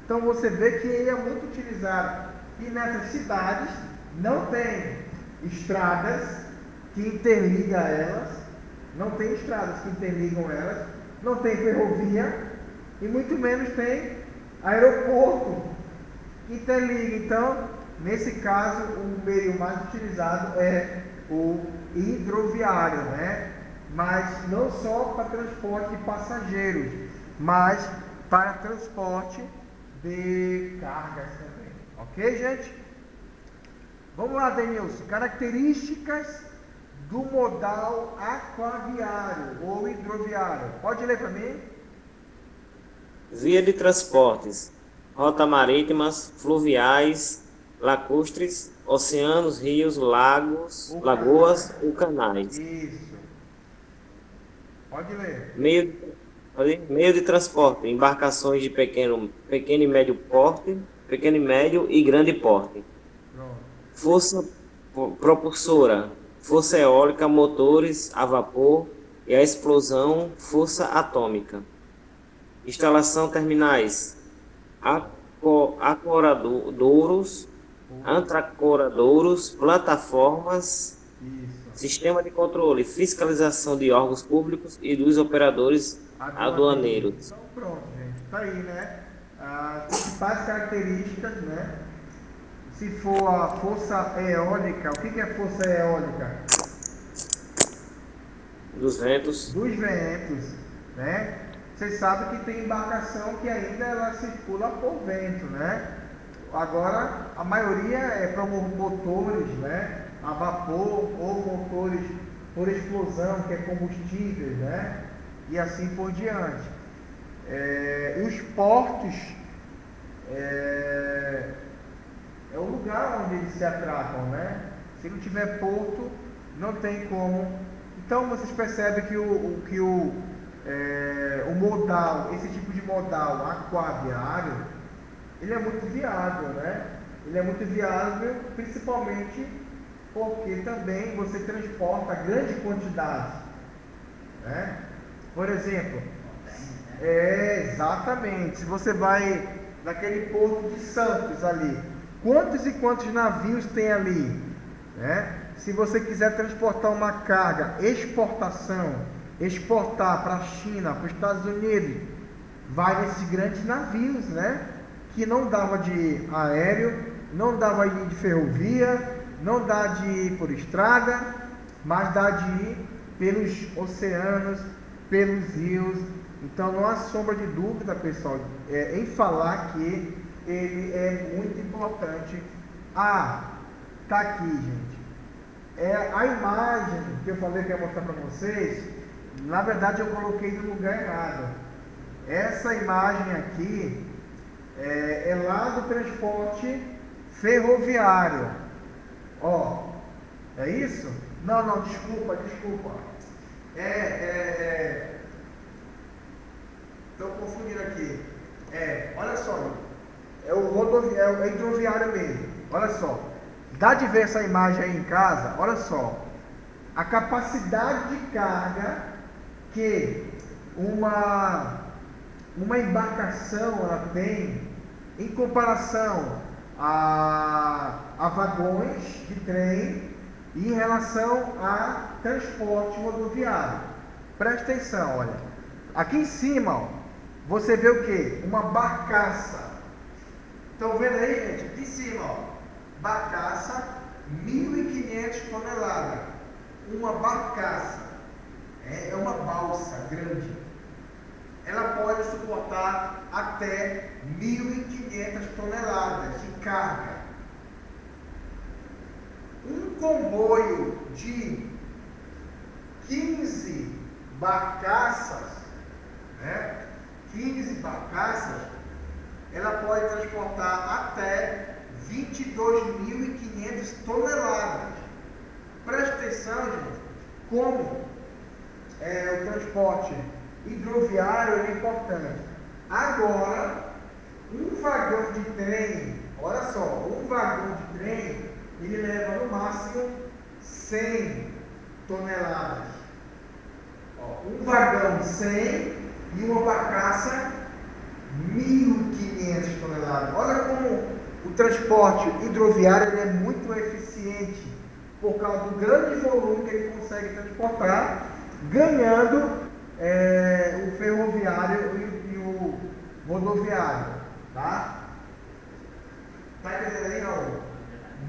Speaker 1: Então você vê que ele é muito utilizado. E nessas cidades não tem estradas que interligam elas, não tem estradas que interligam elas, não tem ferrovia e muito menos tem aeroporto que interliga. Então, nesse caso, o meio mais utilizado é o hidroviário, né? Mas não só para transporte de passageiros, mas para transporte de cargas também. Ok, gente? Vamos lá, Denilson. Características do modal aquaviário ou hidroviário. Pode ler para mim?
Speaker 13: Via de transportes, rotas marítimas, fluviais, lacustres, oceanos, rios, lagos, lagoas ou canais.
Speaker 1: Isso. Pode ler.
Speaker 13: Meio de transporte, embarcações de pequeno e médio porte, pequeno e médio e grande porte.
Speaker 1: Pronto.
Speaker 13: Força propulsora, força eólica, motores a vapor e a explosão, força atômica. Instalação terminais, acoradouros, antracoradouros, plataformas, sistema de controle, fiscalização de órgãos públicos e dos operadores aduaneiros.
Speaker 1: Então pronto, gente, tá aí, né? As principais características, né? Se for a força eólica, o que é força eólica?
Speaker 13: Dos ventos.
Speaker 1: Dos ventos, né? Vocês sabem que tem embarcação que ainda ela circula por vento, né? Agora, a maioria é para motores, né? A vapor ou motores por explosão, que é combustível, né? E assim por diante. E os portos é o lugar onde eles se atracam, né? Se não tiver porto, não tem como. Então vocês percebem que o modal, esse tipo de modal aquaviário, ele é muito viável, né? Ele é muito viável, principalmente porque também você transporta grande quantidade, né? Por exemplo, exatamente, se você vai naquele porto de Santos ali, quantos e quantos navios tem ali, né? Se você quiser transportar uma carga, exportar para a China, para os Estados Unidos, vai nesses grandes navios, né? Que não dava de ir aéreo, não dava de ir de ferrovia, não dá de ir por estrada, mas dá de ir pelos oceanos, pelos rios. Então não há sombra de dúvida, pessoal, em falar que ele é muito importante. Tá aqui, gente. A imagem que eu falei que ia mostrar para vocês, na verdade eu coloquei no lugar errado. Essa imagem aqui é lá do transporte ferroviário. É isso? Não, desculpa. Estou confundindo aqui. Olha só, é o hidroviário mesmo. Olha só, dá de ver essa imagem aí em casa. Olha só, a capacidade de carga que uma embarcação ela tem em comparação a vagões de trem e em relação a transporte rodoviário. Presta atenção, olha. Aqui em cima, você vê o que? Uma barcaça. Estão vendo aí, gente? Aqui em cima, barcaça, 1.500 toneladas. Uma barcaça. É uma balsa grande. Ela pode suportar até 1.500 toneladas de carga. Um comboio de 15 barcaças, né? 15 barcaças, ela pode transportar até 22.500 toneladas. Preste atenção, gente, como o transporte hidroviário é importante. Agora, um vagão de trem, olha só, um vagão de trem, ele leva no máximo 100 toneladas. Um vagão 100 e uma barcaça 1.500 toneladas. Olha como o transporte hidroviário ele é muito eficiente por causa do grande volume que ele consegue transportar, ganhando o ferroviário e o rodoviário, tá? Tá entendendo aí, não?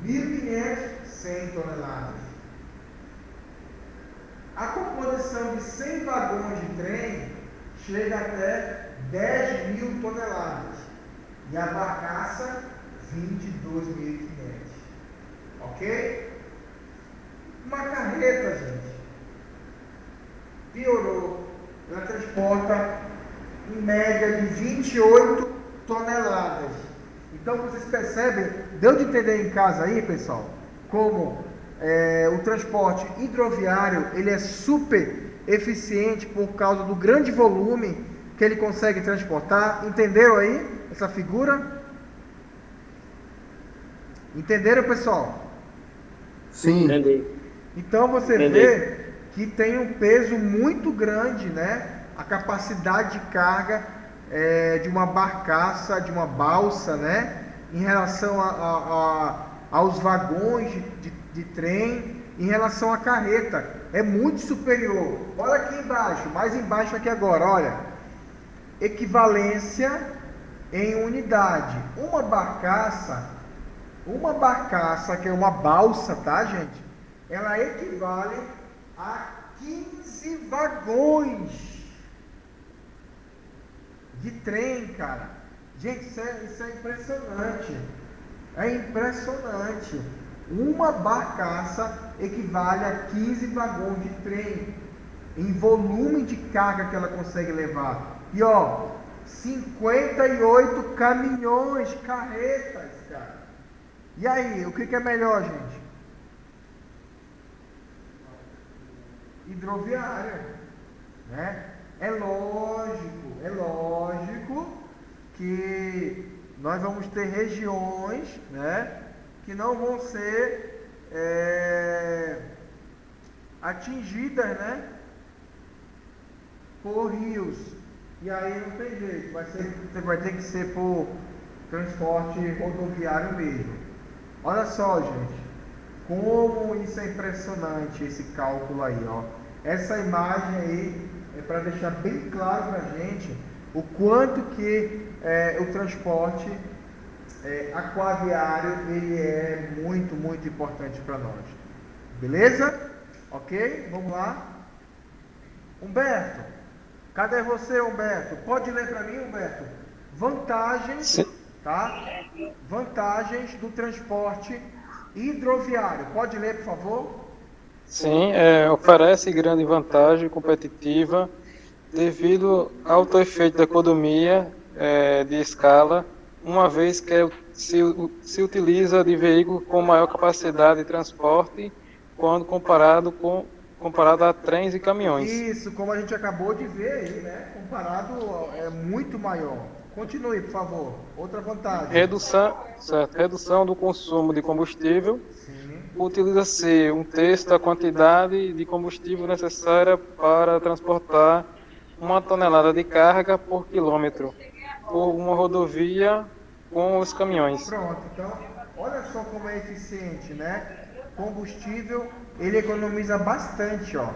Speaker 1: 1.500, 100 toneladas. A composição de 100 vagões de trem chega até 10.000 toneladas. E a barcaça, 22.500. Ok? Uma carreta, gente, piorou. Ela transporta em média de 28 toneladas. Então vocês percebem, deu de entender em casa aí, pessoal, como o transporte hidroviário ele é super eficiente por causa do grande volume que ele consegue transportar. Entenderam aí essa figura? Entenderam, pessoal?
Speaker 3: Sim. Entendi.
Speaker 1: Então você vê que tem um peso muito grande, né? A capacidade de carga de uma barcaça, de uma balsa, né? Em relação aos vagões de trem, em relação à carreta, é muito superior. Olha aqui embaixo, mais embaixo aqui agora, olha. Equivalência em unidade. Uma barcaça que é uma balsa, tá, gente? Ela equivale a 15 vagões de trem, cara. Gente, isso é impressionante. É impressionante. Uma barcaça equivale a 15 vagões de trem em volume de carga que ela consegue levar. E 58 caminhões, carretas, cara. E aí, o que é melhor, gente? Hidroviária, né? É lógico que nós vamos ter regiões, né, que não vão ser atingidas, né, por rios. E aí não tem jeito, vai ter que ser por transporte rodoviário mesmo. Olha só, gente, como isso é impressionante, esse cálculo aí, ó. Essa imagem aí é para deixar bem claro para a gente o quanto que o transporte aquaviário ele é muito, muito importante para nós. Beleza? Ok? Vamos lá. Humberto, cadê você, Humberto? Pode ler para mim, Humberto? Vantagens, sim, tá? Vantagens do transporte hidroviário. Pode ler, por favor?
Speaker 14: Sim, oferece grande vantagem competitiva devido ao alto efeito da economia de escala, uma vez que se utiliza de veículo com maior capacidade de transporte quando comparado a trens e caminhões.
Speaker 1: Isso, como a gente acabou de ver aí, né? Comparado é muito maior. Continue, por favor. Outra vantagem.
Speaker 14: Redução do consumo de combustível. Utiliza-se um terço da quantidade de combustível necessária para transportar 1 tonelada de carga por quilômetro por uma rodovia com os caminhões.
Speaker 1: Pronto, então, olha só como é eficiente, né? Combustível, ele economiza bastante, ó,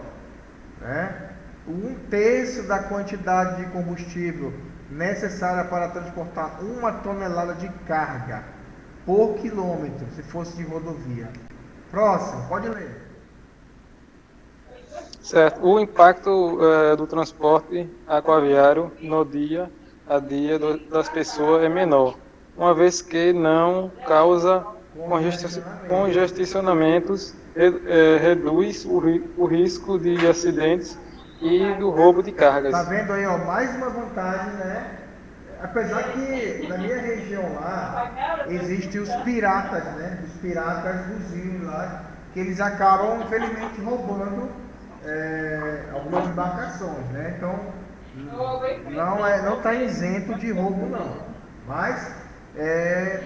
Speaker 1: né? 1/3 da quantidade de combustível necessária para transportar 1 tonelada de carga por quilômetro, se fosse de rodovia. Próximo, pode ler.
Speaker 14: Certo. O impacto do transporte aquaviário no dia a dia das pessoas é menor, uma vez que não causa congestionamentos, reduz o risco de acidentes e do roubo de cargas.
Speaker 1: Tá vendo aí, ó, mais uma vantagem, né? Apesar que na minha região lá existem os piratas, né? Os piratas dos rios lá, que eles acabam, infelizmente, roubando algumas embarcações, né? Então não está isento de roubo, não. Mas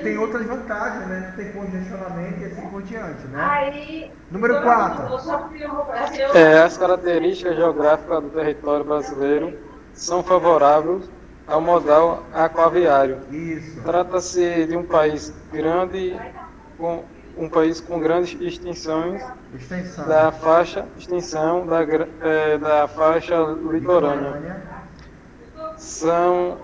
Speaker 1: tem outras vantagens, né? Tem congestionamento e assim por diante, né? Número 4.
Speaker 14: As características geográficas do território brasileiro são favoráveis ao modal aquaviário.
Speaker 1: Isso.
Speaker 14: Trata-se de um país grande, com grandes extensão da faixa litorânea. São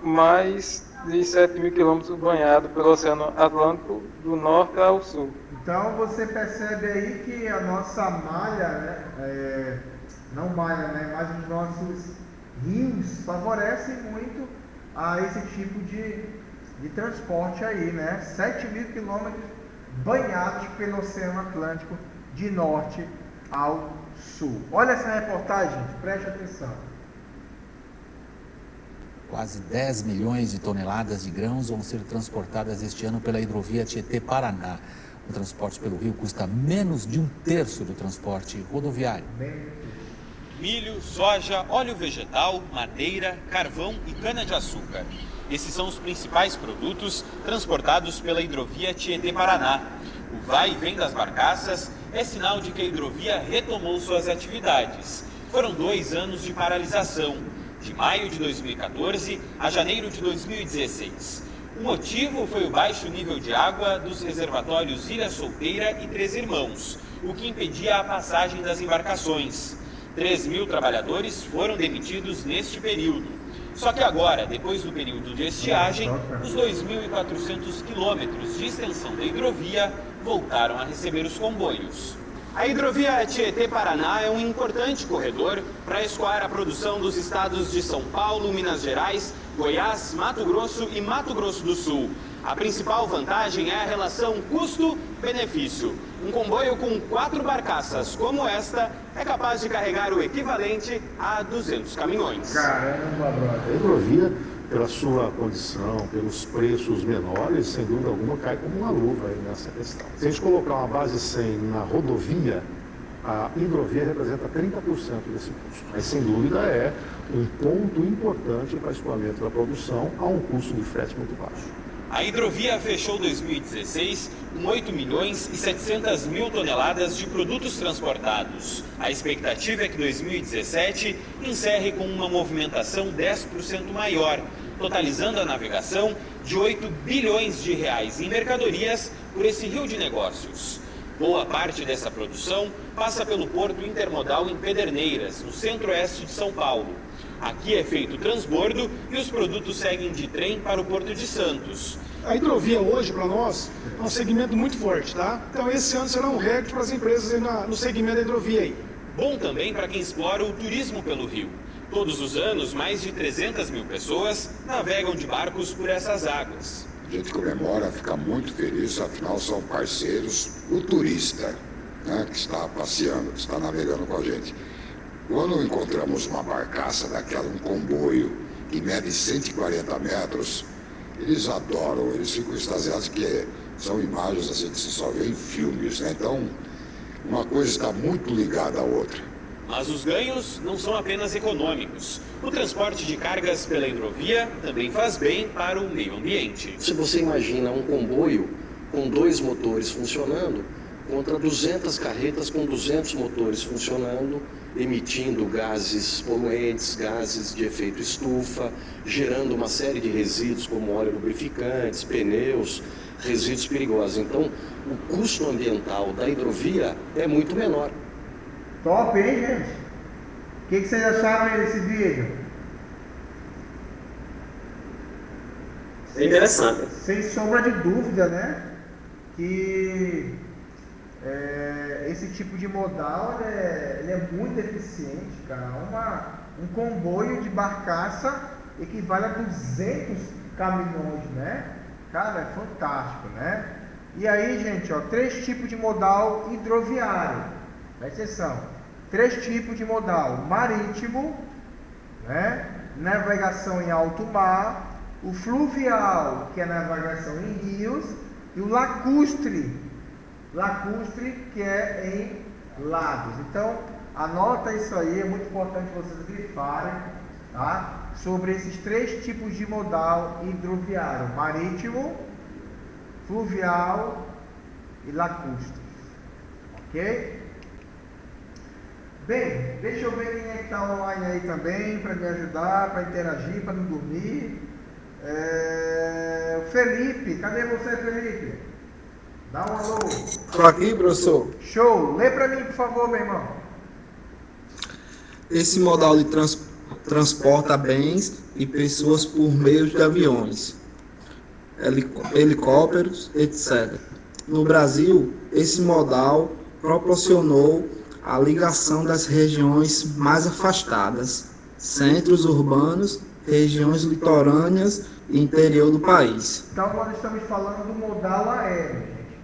Speaker 14: mais de 7.000 quilômetros banhados pelo Oceano Atlântico do norte ao sul.
Speaker 1: Então você percebe aí que a nossa malha, né, não malha, né, mas os nossos rios favorecem muito a esse tipo de transporte aí, né? 7.000 quilômetros banhados pelo Oceano Atlântico de norte ao sul. Olha essa reportagem, preste atenção.
Speaker 15: Quase 10 milhões de toneladas de grãos vão ser transportadas este ano pela hidrovia Tietê-Paraná. O transporte pelo rio custa menos de 1/3 do transporte rodoviário.
Speaker 16: Milho, soja, óleo vegetal, madeira, carvão e cana-de-açúcar. Esses são os principais produtos transportados pela hidrovia Tietê-Paraná. O vai e vem das barcaças é sinal de que a hidrovia retomou suas atividades. Foram 2 anos de paralisação, de maio de 2014 a janeiro de 2016. O motivo foi o baixo nível de água dos reservatórios Ilha Solteira e Três Irmãos, o que impedia a passagem das embarcações. 3.000 trabalhadores foram demitidos neste período. Só que agora, depois do período de estiagem, os 2.400 quilômetros de extensão da hidrovia voltaram a receber os comboios. A hidrovia Tietê-Paraná é um importante corredor para escoar a produção dos estados de São Paulo, Minas Gerais, Goiás, Mato Grosso e Mato Grosso do Sul. A principal vantagem é a relação custo-benefício. Um comboio com 4 barcaças como esta é capaz de carregar o equivalente a 200 caminhões.
Speaker 1: Caramba, brother.
Speaker 17: A hidrovia pela sua condição, pelos preços menores, sem dúvida alguma, cai como uma luva aí nessa questão. Se a gente colocar uma base 100 na rodovia, a hidrovia representa 30% desse custo. Mas, sem dúvida, é um ponto importante para o escoamento da produção a um custo de frete muito baixo.
Speaker 16: A hidrovia fechou 2016 com 8 milhões e 700 mil toneladas de produtos transportados. A expectativa é que 2017 encerre com uma movimentação 10% maior, totalizando a navegação de 8 bilhões de reais em mercadorias por esse rio de negócios. Boa parte dessa produção passa pelo Porto Intermodal em Pederneiras, no centro-oeste de São Paulo. Aqui é feito o transbordo e os produtos seguem de trem para o Porto de Santos.
Speaker 7: A hidrovia hoje, para nós, é um segmento muito forte, tá? Então esse ano será um recorde para as empresas aí no segmento da hidrovia aí.
Speaker 16: Bom também para quem explora o turismo pelo rio. Todos os anos, mais de 300 mil pessoas navegam de barcos por essas águas.
Speaker 18: A gente comemora, fica muito feliz, afinal são parceiros. O turista, né, que está passeando, que está navegando com a gente. Quando encontramos uma barcaça daquela, um comboio, que mede 140 metros, eles adoram, eles ficam extasiados, que são imagens assim que se só vê em filmes, né? Então, uma coisa está muito ligada à outra.
Speaker 16: Mas os ganhos não são apenas econômicos. O transporte de cargas pela hidrovia também faz bem para o meio ambiente.
Speaker 19: Se você imagina um comboio com 2 motores funcionando, contra 200 carretas com 200 motores funcionando, emitindo gases poluentes, gases de efeito estufa, gerando uma série de resíduos como óleo lubrificantes, pneus, resíduos perigosos. Então, o custo ambiental da hidrovia é muito menor.
Speaker 1: Top, hein, gente? O que vocês acharam aí desse vídeo?
Speaker 13: É interessante.
Speaker 1: Sem sombra de dúvida, né? Que esse tipo de modal ele é muito eficiente, cara. Um comboio de barcaça equivale a 200 caminhões, né? Cara, é fantástico, né? E aí, gente, ó, 3 tipos de modal hidroviário. Presta atenção. 3 tipos de modal: marítimo, né? Navegação em alto mar, o fluvial, que é navegação em rios, e o lacustre, que é em lagos. Então, anota isso aí, é muito importante vocês grifarem, tá? Sobre esses 3 tipos de modal hidroviário: marítimo, fluvial e lacustre. Ok? Bem, deixa eu ver quem é que está online aí também, para me ajudar, para interagir, para não dormir. Felipe, cadê você, Felipe? Dá um alô.
Speaker 20: Estou aqui, professor.
Speaker 1: Show, lê para mim, por favor, meu irmão.
Speaker 20: Esse modal de transporta bens e pessoas por meio de aviões, helicópteros, etc. No Brasil, esse modal proporcionou a ligação das regiões mais afastadas, centros urbanos, regiões litorâneas e interior do país.
Speaker 1: Então, nós estamos falando do modal aéreo, gente.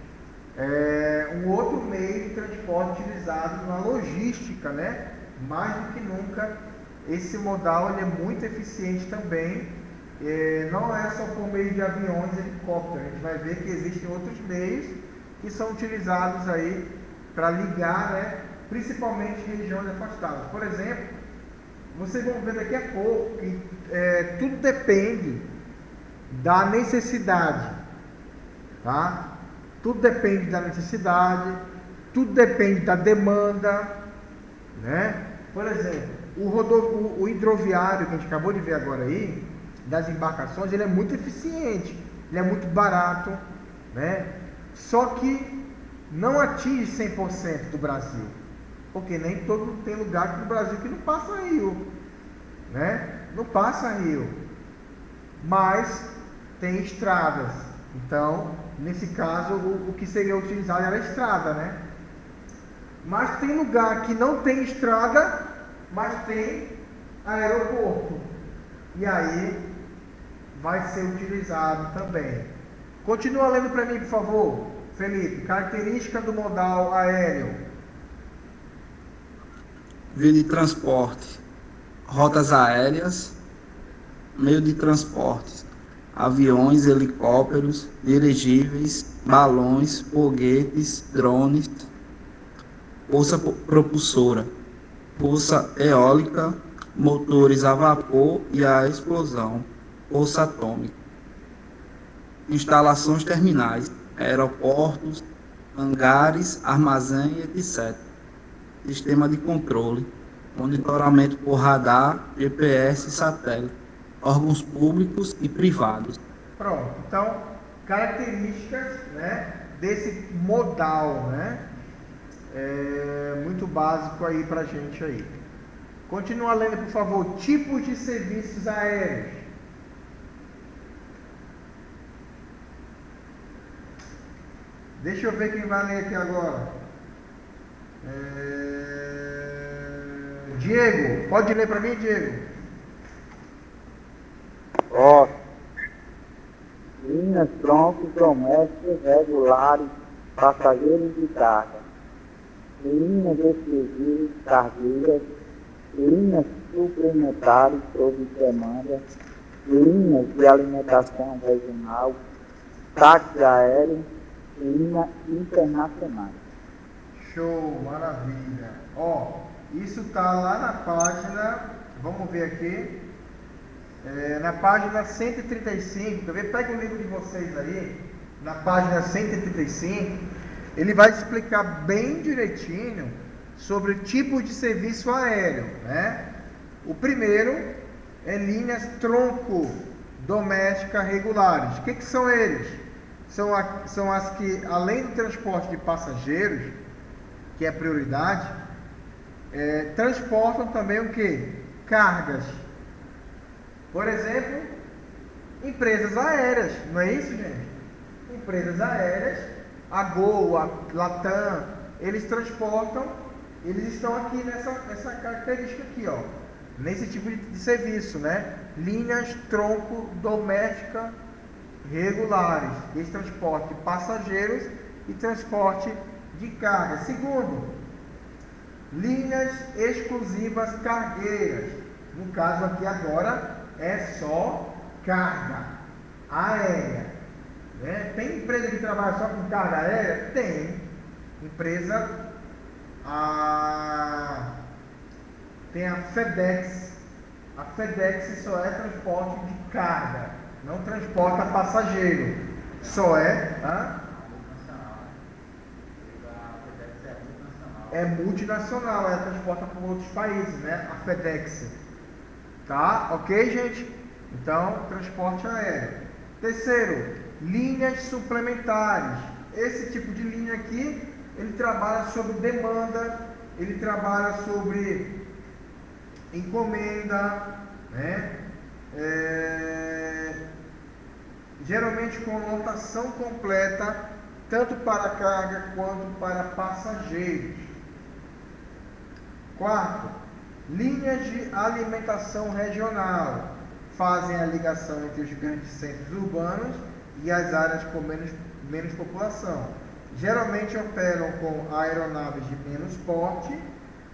Speaker 1: É um outro meio de transporte utilizado na logística, né? Mais do que nunca, esse modal ele é muito eficiente também. Não é só por meio de aviões e helicópteros. A gente vai ver que existem outros meios que são utilizados aí para ligar, né? Principalmente regiões afastadas. Por exemplo, vocês vão ver daqui a pouco que tudo depende da necessidade, tá? Tudo depende da necessidade, tudo depende da demanda, né? Por exemplo, o hidroviário que a gente acabou de ver agora aí, das embarcações, ele é muito eficiente, ele é muito barato, né? Só que não atinge 100% do Brasil. Porque nem todo tem lugar aqui no Brasil que não passa rio, né? Não passa rio, mas tem estradas. Então, nesse caso, o que seria utilizado era a estrada, né? Mas tem lugar que não tem estrada, mas tem aeroporto. E aí vai ser utilizado também. Continua lendo para mim, por favor, Felipe. Característica do modal aéreo.
Speaker 20: Via de transporte, rotas aéreas, meio de transportes, aviões, helicópteros, dirigíveis, balões, foguetes, drones, força propulsora, força eólica, motores a vapor e a explosão, força atômica, instalações terminais, aeroportos, hangares, armazém, etc. Sistema de controle, monitoramento por radar, GPS e satélite, órgãos públicos e privados.
Speaker 1: Pronto, então, características, né, desse modal, né, muito básico aí pra gente aí. Continua lendo, por favor, tipos de serviços aéreos. Deixa eu ver quem vai ler aqui agora. Diego, pode ler para mim, Diego?
Speaker 21: Ó, linhas, troncos, domésticos, regulares, passageiros de carga, linhas exclusivas, cargueiras, linhas suplementares sob demanda, linhas de alimentação regional, táxi aéreo, linha internacional.
Speaker 1: Show, maravilha. Ó, isso tá lá na página, vamos ver aqui, na página 135, quer ver? Pega o livro de vocês aí, na página 135, ele vai explicar bem direitinho sobre o tipo de serviço aéreo, né? O primeiro é linhas tronco doméstica regulares. O que são eles? São as que, além do transporte de passageiros, que é prioridade, transportam também o que? Cargas. Por exemplo, empresas aéreas, não é isso, gente? Empresas aéreas, a Gol, a Latam, eles transportam, eles estão aqui nessa característica aqui, ó, nesse tipo de serviço, né? Linhas tronco doméstica regulares, esse transporte de passageiros e transporte de carga. Segundo, linhas exclusivas cargueiras. No caso aqui agora é só carga aérea, né? Tem empresa que trabalha só com carga aérea? Tem. Empresa, tem a FedEx. A FedEx só é transporte de carga, não transporta passageiro. Só é multinacional, ela transporta para outros países, né? A FedEx. Tá? Ok, gente? Então, transporte aéreo. Terceiro, linhas suplementares. Esse tipo de linha aqui, ele trabalha sobre demanda, ele trabalha sobre encomenda, né? Geralmente com lotação completa, tanto para carga quanto para passageiros. Quarto, linhas de alimentação regional. Fazem a ligação entre os grandes centros urbanos e as áreas com menos população. Geralmente operam com aeronaves de menos porte.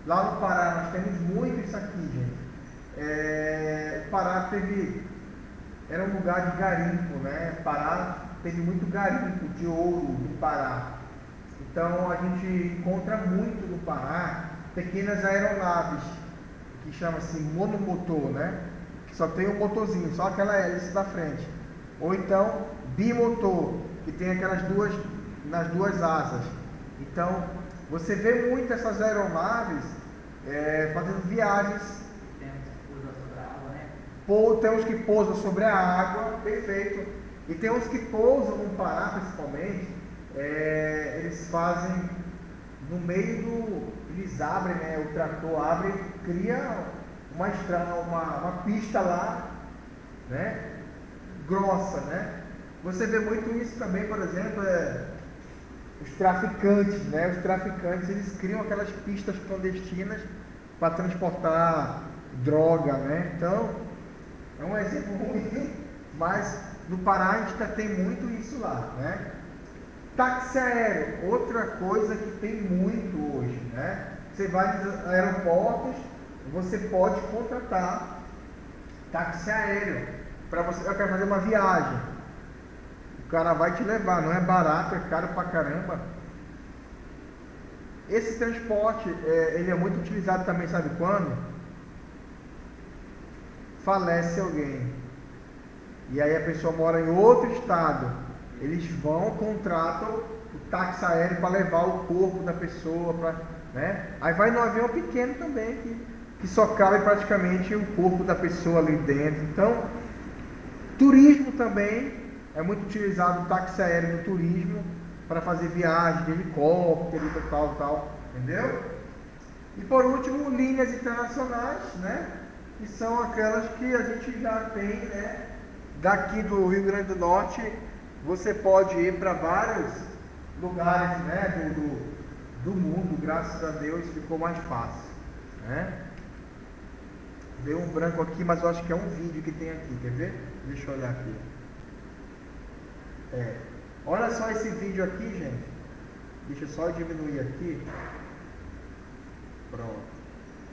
Speaker 1: Lá no Pará nós temos muito isso aqui, gente. O Pará era um lugar de garimpo, né? Pará teve muito garimpo de ouro no Pará. Então a gente encontra muito no Pará pequenas aeronaves, que chama-se monomotor, né? Que só tem um motorzinho, só aquela hélice da frente. Ou então bimotor, que tem aquelas nas duas asas. Então você vê muito essas aeronaves fazendo viagens. Tem uns que pousam sobre a água, perfeito. E tem uns que pousam no Pará, principalmente. Eles fazem no meio do. Eles abrem, né? O trator abre e cria uma pista lá, né? Grossa, né? Você vê muito isso também, por exemplo, os traficantes, né? Os traficantes, eles criam aquelas pistas clandestinas para transportar droga, né? Então, é um exemplo ruim, mas no Pará a gente tem muito isso lá, né? Táxi aéreo, outra coisa que tem muito hoje, né? Você vai nos aeroportos, você pode contratar táxi aéreo. Para você, eu quero fazer uma viagem. O cara vai te levar, não é barato, é caro pra caramba. Esse transporte, ele é muito utilizado também, sabe quando? Falece alguém. E aí a pessoa mora em outro estado. Eles vão, contratam o táxi aéreo para levar o corpo da pessoa, né? Aí vai no avião pequeno também, que só cabe praticamente o corpo da pessoa ali dentro. Então, turismo também é muito utilizado o táxi aéreo no turismo para fazer viagem de helicóptero e tal, entendeu? E por último, linhas internacionais, né? Que são aquelas que a gente já tem, né? Daqui do Rio Grande do Norte, você pode ir para vários lugares, né? Do mundo, graças a Deus, ficou mais fácil, né? Deu um branco aqui, mas eu acho que é um vídeo que tem aqui, quer ver? Deixa eu olhar aqui. Olha só esse vídeo aqui, gente. Deixa eu só diminuir aqui. Pronto.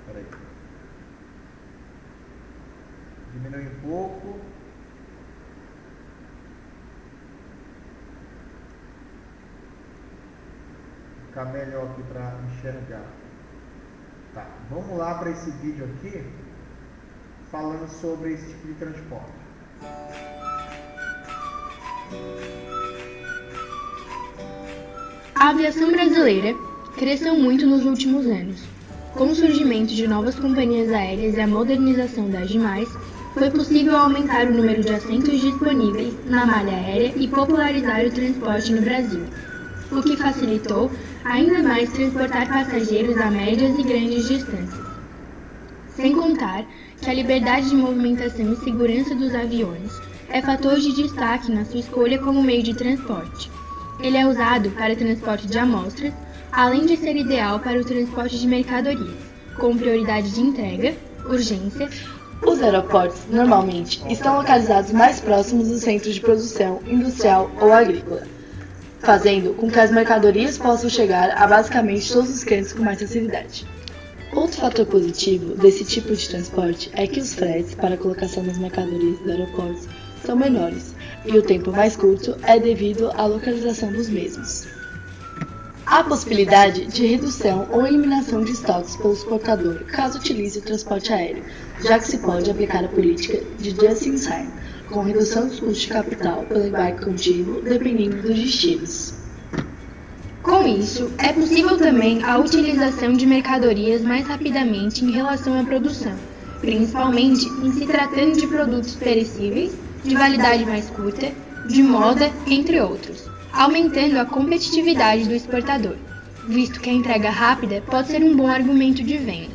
Speaker 1: Peraí. Diminui um pouco. Ficar melhor aqui para enxergar. Tá, vamos lá para esse vídeo aqui, falando sobre esse tipo de transporte.
Speaker 6: A aviação brasileira cresceu muito nos últimos anos. Com o surgimento de novas companhias aéreas e a modernização das demais, foi possível aumentar o número de assentos disponíveis na malha aérea e popularizar o transporte no Brasil, o que facilitou ainda mais transportar passageiros a médias e grandes distâncias. Sem contar que a liberdade de movimentação e segurança dos aviões é fator de destaque na sua escolha como meio de transporte. Ele é usado para transporte de amostras, além de ser ideal para o transporte de mercadorias, com prioridade de entrega, urgência.
Speaker 22: Os aeroportos, normalmente, estão localizados mais próximos dos centros de produção industrial ou agrícola, fazendo com que as mercadorias possam chegar a basicamente todos os cantos com mais facilidade. Outro fator positivo desse tipo de transporte é que os fretes para a colocação das mercadorias dos aeroportos são menores, e o tempo mais curto é devido à localização dos mesmos. Há possibilidade de redução ou eliminação de estoques pelo exportador caso utilize o transporte aéreo, já que se pode aplicar a política de just in time, com redução dos custos de capital pelo embarque contínuo, dependendo dos destinos.
Speaker 6: Com isso, é possível também a utilização de mercadorias mais rapidamente em relação à produção, principalmente em se tratando de produtos perecíveis, de validade mais curta, de moda, entre outros, aumentando a competitividade do exportador, visto que a entrega rápida pode ser um bom argumento de venda.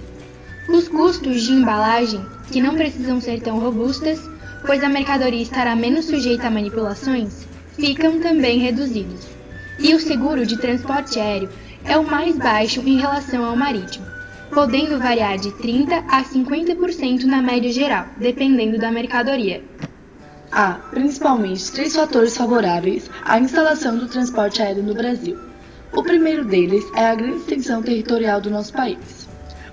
Speaker 6: Os custos de embalagem, que não precisam ser tão robustas, pois a mercadoria estará menos sujeita a manipulações, ficam também reduzidos. E o seguro de transporte aéreo é o mais baixo em relação ao marítimo, podendo variar de 30% a 50% na média geral, dependendo da mercadoria.
Speaker 22: Há, principalmente, 3 fatores favoráveis à instalação do transporte aéreo no Brasil. O primeiro deles é a grande extensão territorial do nosso país.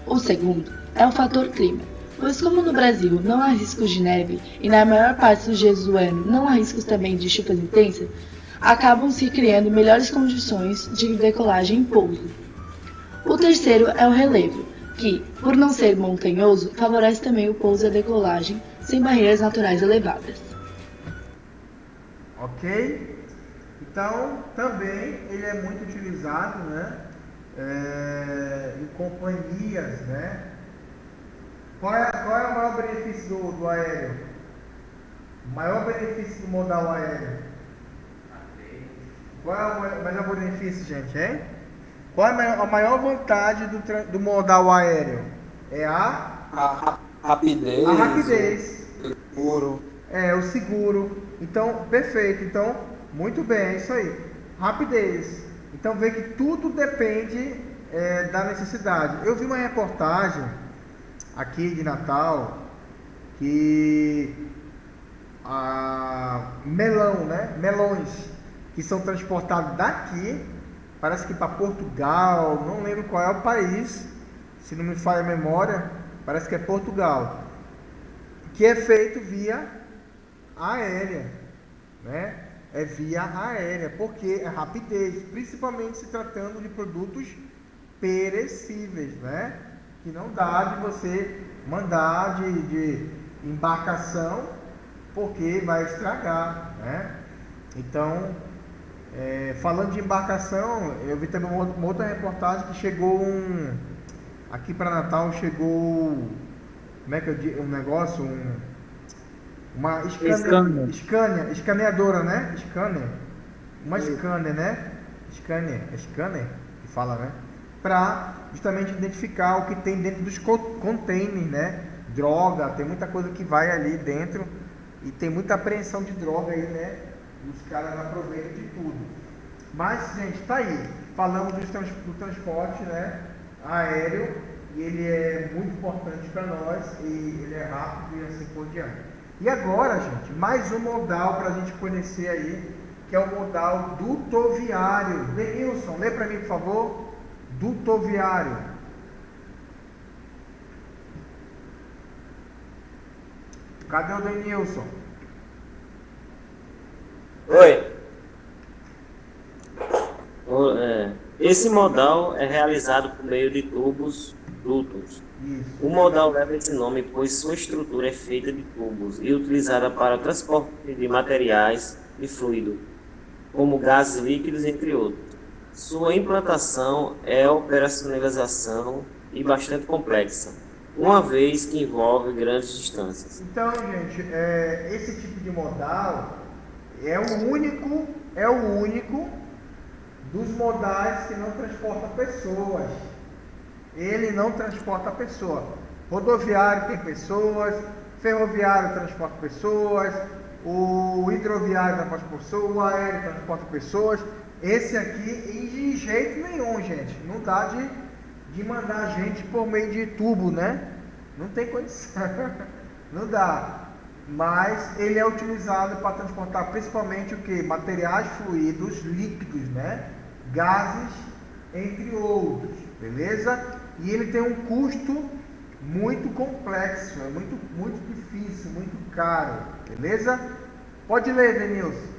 Speaker 22: O segundo é o fator clima, pois como no Brasil não há riscos de neve e na maior parte dos dias do ano não há riscos também de chuvas intensas, acabam se criando melhores condições de decolagem e pouso. O terceiro é o relevo, que, por não ser montanhoso, favorece também o pouso e a decolagem sem barreiras naturais elevadas.
Speaker 1: Ok? Então, também ele é muito utilizado, né, em companhias, né? Qual é o maior benefício do aéreo? O maior benefício do modal aéreo? Qual é o melhor benefício, gente, hein? Qual é a maior vantagem do modal aéreo? É a
Speaker 23: rapidez.
Speaker 1: A rapidez.
Speaker 23: O seguro.
Speaker 1: O seguro. Então, perfeito. Então, muito bem, é isso aí. Rapidez. Então, vê que tudo depende da necessidade. Eu vi uma reportagem aqui de Natal que melão, né? Melões que são transportados daqui, parece que para Portugal, não lembro qual é o país, se não me falha a memória, parece que é Portugal, que é feito via aérea, né? É via aérea, porque é rapidez, principalmente se tratando de produtos perecíveis, né? Que não dá de você mandar de embarcação, porque vai estragar, né? Então, falando de embarcação, eu vi também uma outra reportagem que chegou aqui para Natal, chegou, como é que eu digo, um negócio, uma escaneadora, né? Uma scanner, né? Scanner que fala, né? Para justamente identificar o que tem dentro dos containers, né? Droga, tem muita coisa que vai ali dentro e tem muita apreensão de droga aí, né? Os caras aproveitam de tudo. Mas, gente, tá aí. Falamos do transporte, né? Aéreo, e ele é muito importante para nós e ele é rápido e assim por diante. E agora, gente, mais um modal para a gente conhecer aí, que é o modal dutoviário. Denilson, lê para mim, por favor. Dutoviário. Cadê o Denilson?
Speaker 13: Oi. Esse modal é realizado por meio de tubos dutos. O modal leva esse nome pois sua estrutura é feita de tubos e utilizada para transporte de materiais e fluido, como gases líquidos, entre outros. Sua implantação é operacionalização e bastante complexa, uma vez que envolve grandes distâncias.
Speaker 1: Então, gente, esse tipo de modal é o único dos modais que não transporta pessoas. Ele não transporta pessoas. Rodoviário tem pessoas, ferroviário transporta pessoas, o hidroviário transporta pessoas, o aéreo transporta pessoas. Esse aqui, de jeito nenhum, gente. Não dá de mandar gente por meio de tubo, né? Não tem condição. Não dá. Mas ele é utilizado para transportar principalmente o que? Materiais fluidos, líquidos, né? Gases, entre outros, beleza? E ele tem um custo muito complexo, é muito difícil, muito caro, beleza? Pode ler, Denilson.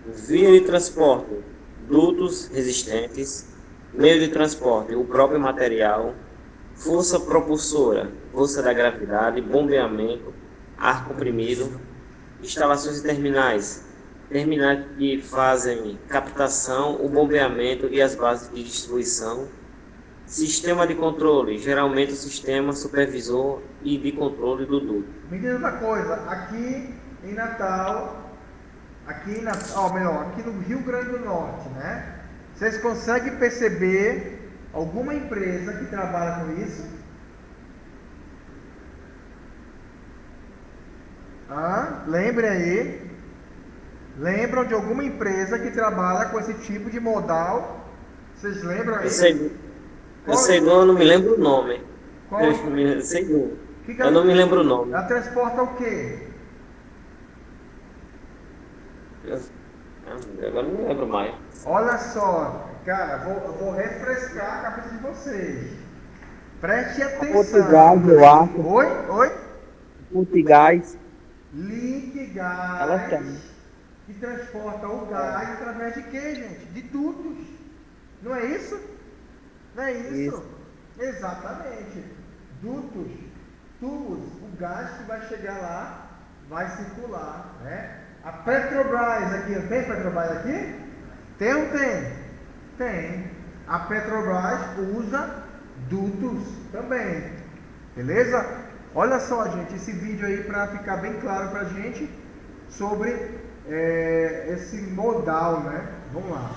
Speaker 13: Via de transporte, dutos resistentes, meio de transporte, o próprio material, força propulsora, força da gravidade, bombeamento, ar comprimido, instalações e terminais que fazem captação, o bombeamento e as bases de distribuição, sistema de controle, geralmente o sistema supervisor e de controle do duto.
Speaker 1: Me diz outra coisa, aqui em Natal, aqui no Rio Grande do Norte, né? Vocês conseguem perceber alguma empresa que trabalha com isso? Lembrem aí. Lembram de alguma empresa que trabalha com esse tipo de modal? Vocês lembram aí?
Speaker 13: Eu sei, eu não me lembro o nome.
Speaker 1: Qual?
Speaker 13: Eu sei do. Eu não me lembro o nome.
Speaker 1: Ela transporta o quê?
Speaker 13: Agora não me lembro mais.
Speaker 1: Olha só, cara, vou refrescar a cabeça de vocês. Preste atenção.
Speaker 21: Portugal, eu acho.
Speaker 1: Oi?
Speaker 21: Liquigás.
Speaker 1: Liquigás. Que transporta o gás através de quê, gente? De dutos. Não é isso? Não é isso? Exatamente. Dutos, tubos, o gás que vai chegar lá, vai circular, né? A Petrobras aqui, não tem Petrobras aqui? Tem ou não tem? Tem. A Petrobras usa dutos também, beleza? Olha só, gente, esse vídeo aí para ficar bem claro pra gente sobre esse modal, né? Vamos lá.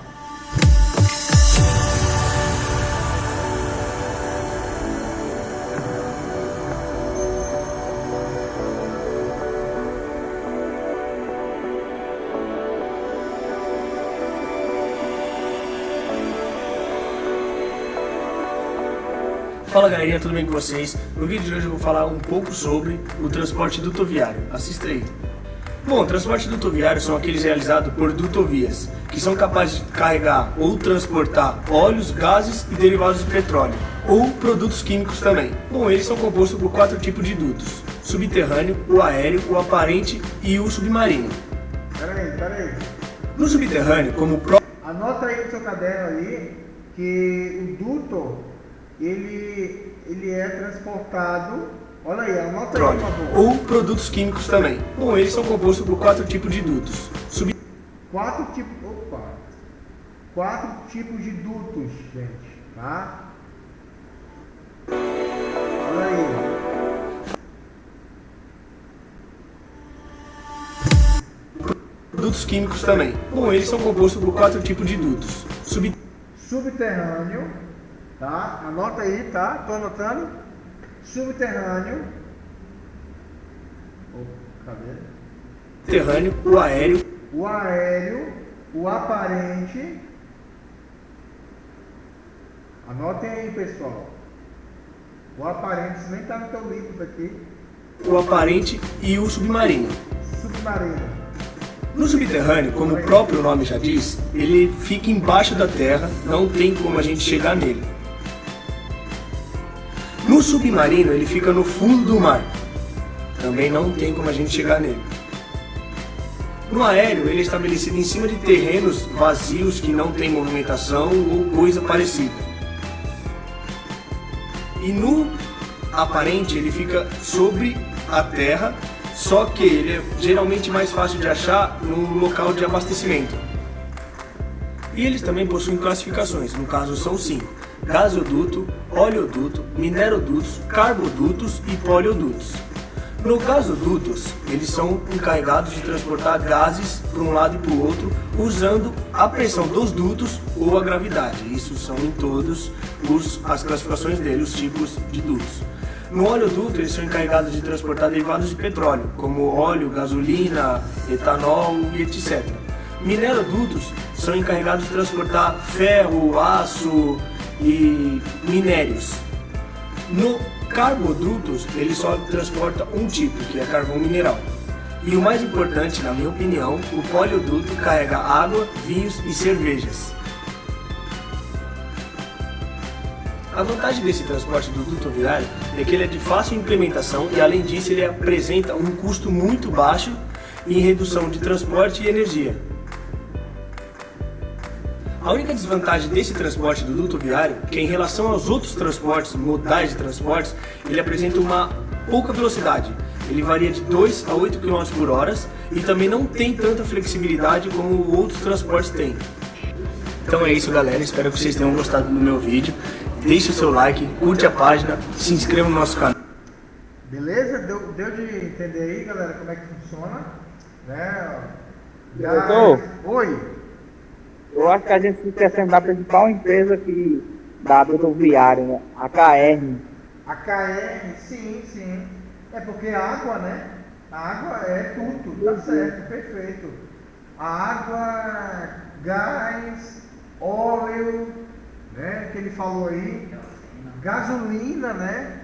Speaker 5: Fala galerinha, tudo bem com vocês? No vídeo de hoje eu vou falar um pouco sobre o transporte dutoviário. Assista aí. Bom, o transporte dutoviário são aqueles realizados por dutovias, que são capazes de carregar ou transportar óleos, gases e derivados de petróleo, ou produtos químicos também. Bom, eles são compostos por 4 tipos de dutos: subterrâneo, o aéreo, o aparente e o submarino.
Speaker 1: Peraí.
Speaker 5: No subterrâneo, como
Speaker 1: Anota aí no seu caderno aí que o duto ele é transportado. Olha aí, anota aí, por favor.
Speaker 5: ou produtos químicos também. Bom, eles são compostos por 4 tipos de dutos.
Speaker 1: 4 tipos de dutos, gente, tá? Olha aí.
Speaker 5: Produtos químicos também. Bom, eles são compostos por 4 tipos de dutos.
Speaker 1: Subterrâneo, tá? Anota aí, tá? Tô anotando. Subterrâneo. Cadê?
Speaker 5: Subterrâneo, o aéreo.
Speaker 1: O aéreo, o aparente. Anotem aí, pessoal. O aparente, isso nem tá no teu livro aqui.
Speaker 5: O aparente e o submarino.
Speaker 1: Submarino.
Speaker 5: No subterrâneo, como o próprio nome já diz, ele fica embaixo da terra, não tem como a gente chegar nele. No submarino, ele fica no fundo do mar, também não tem como a gente chegar nele. No aéreo, ele é estabelecido em cima de terrenos vazios que não tem movimentação ou coisa parecida. E no aparente, ele fica sobre a terra, só que ele é geralmente mais fácil de achar no local de abastecimento. E eles também possuem classificações, no caso são 5: gasoduto, oleoduto, minerodutos, carbodutos e poliodutos. No gasodutos, eles são encarregados de transportar gases para um lado e para o outro, usando a pressão dos dutos ou a gravidade. Isso são em todos as classificações dele, os tipos de dutos. No oleoduto, eles são encarregados de transportar derivados de petróleo, como óleo, gasolina, etanol e etc. Minerodutos são encarregados de transportar ferro, aço e minérios. No carbodutos, ele só transporta um tipo, que é carvão mineral. E o mais importante, na minha opinião, o polioduto carrega água, vinhos e cervejas. A vantagem desse transporte do duto viário é que ele é de fácil implementação e, além disso, ele apresenta um custo muito baixo em redução de transporte e energia. A única desvantagem desse transporte do duto viário é que, em relação aos outros transportes, modais de transportes, ele apresenta uma pouca velocidade. Ele varia de 2 a 8 km por hora e também não tem tanta flexibilidade como outros transportes têm. Então é isso, galera. Espero que vocês tenham gostado do meu vídeo. Deixe o seu like, curte a página, se inscreva no nosso canal.
Speaker 1: Beleza? Deu de entender aí, galera, como é que funciona? Né? Oi.
Speaker 21: Eu acho que a gente se esquecendo da principal empresa da rodoviária, né? A KR.
Speaker 1: A KR, sim. É porque a água, né? A água é tudo, tá certo, perfeito. A água, gás, óleo, né? Que ele falou aí. Gasolina, né?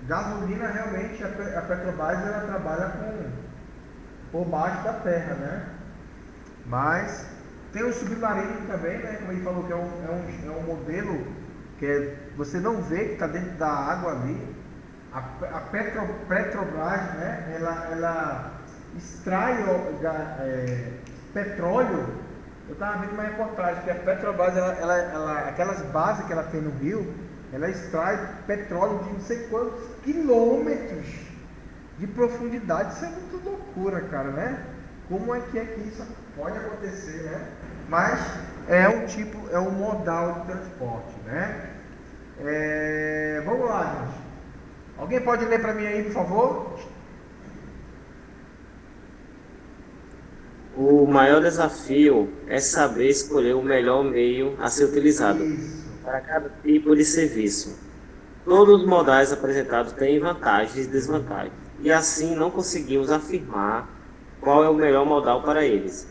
Speaker 1: Gasolina, realmente, a Petrobras, ela trabalha por baixo da terra, né? Mas tem o submarino também, né? Como ele falou, que é um modelo que você não vê que está dentro da água ali. A Petrobras, né? Ela extrai petróleo. Eu estava vendo uma reportagem que a Petrobras, aquelas bases que ela tem no rio, ela extrai petróleo de não sei quantos quilômetros de profundidade. Isso é muito loucura, cara, né? Como é que isso pode acontecer, né? Mas é um modal de transporte, né? Vamos lá, gente. Alguém pode ler para mim aí, por favor?
Speaker 13: O maior desafio é saber escolher o melhor meio a ser utilizado para cada tipo de serviço. Todos os modais apresentados têm vantagens e desvantagens, e assim não conseguimos afirmar qual é o melhor modal para eles.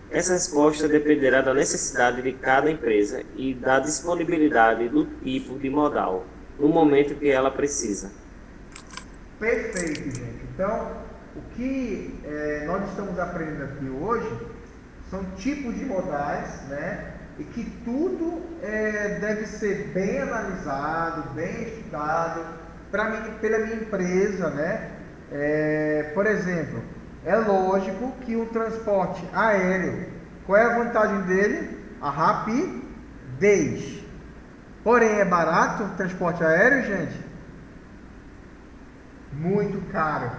Speaker 13: Essa resposta dependerá da necessidade de cada empresa e da disponibilidade do tipo de modal no momento que ela precisa.
Speaker 1: Perfeito, gente. Então, o que nós estamos aprendendo aqui hoje são tipos de modais, né? e que tudo deve ser bem analisado, bem estudado pela minha empresa, né? Por exemplo, é lógico que o transporte aéreo, qual é a vantagem dele? A rapidez. Porém, é barato o transporte aéreo, gente? Muito caro.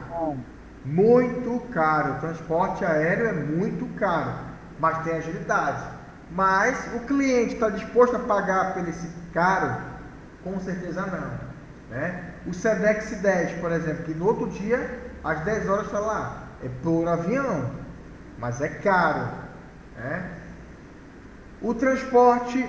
Speaker 1: Muito caro. O transporte aéreo é muito caro, mas tem agilidade. Mas o cliente está disposto a pagar por esse caro? Com certeza não, né? O Sedex 10, por exemplo, que no outro dia, às 10 horas está lá, é por avião, mas é caro, né? O transporte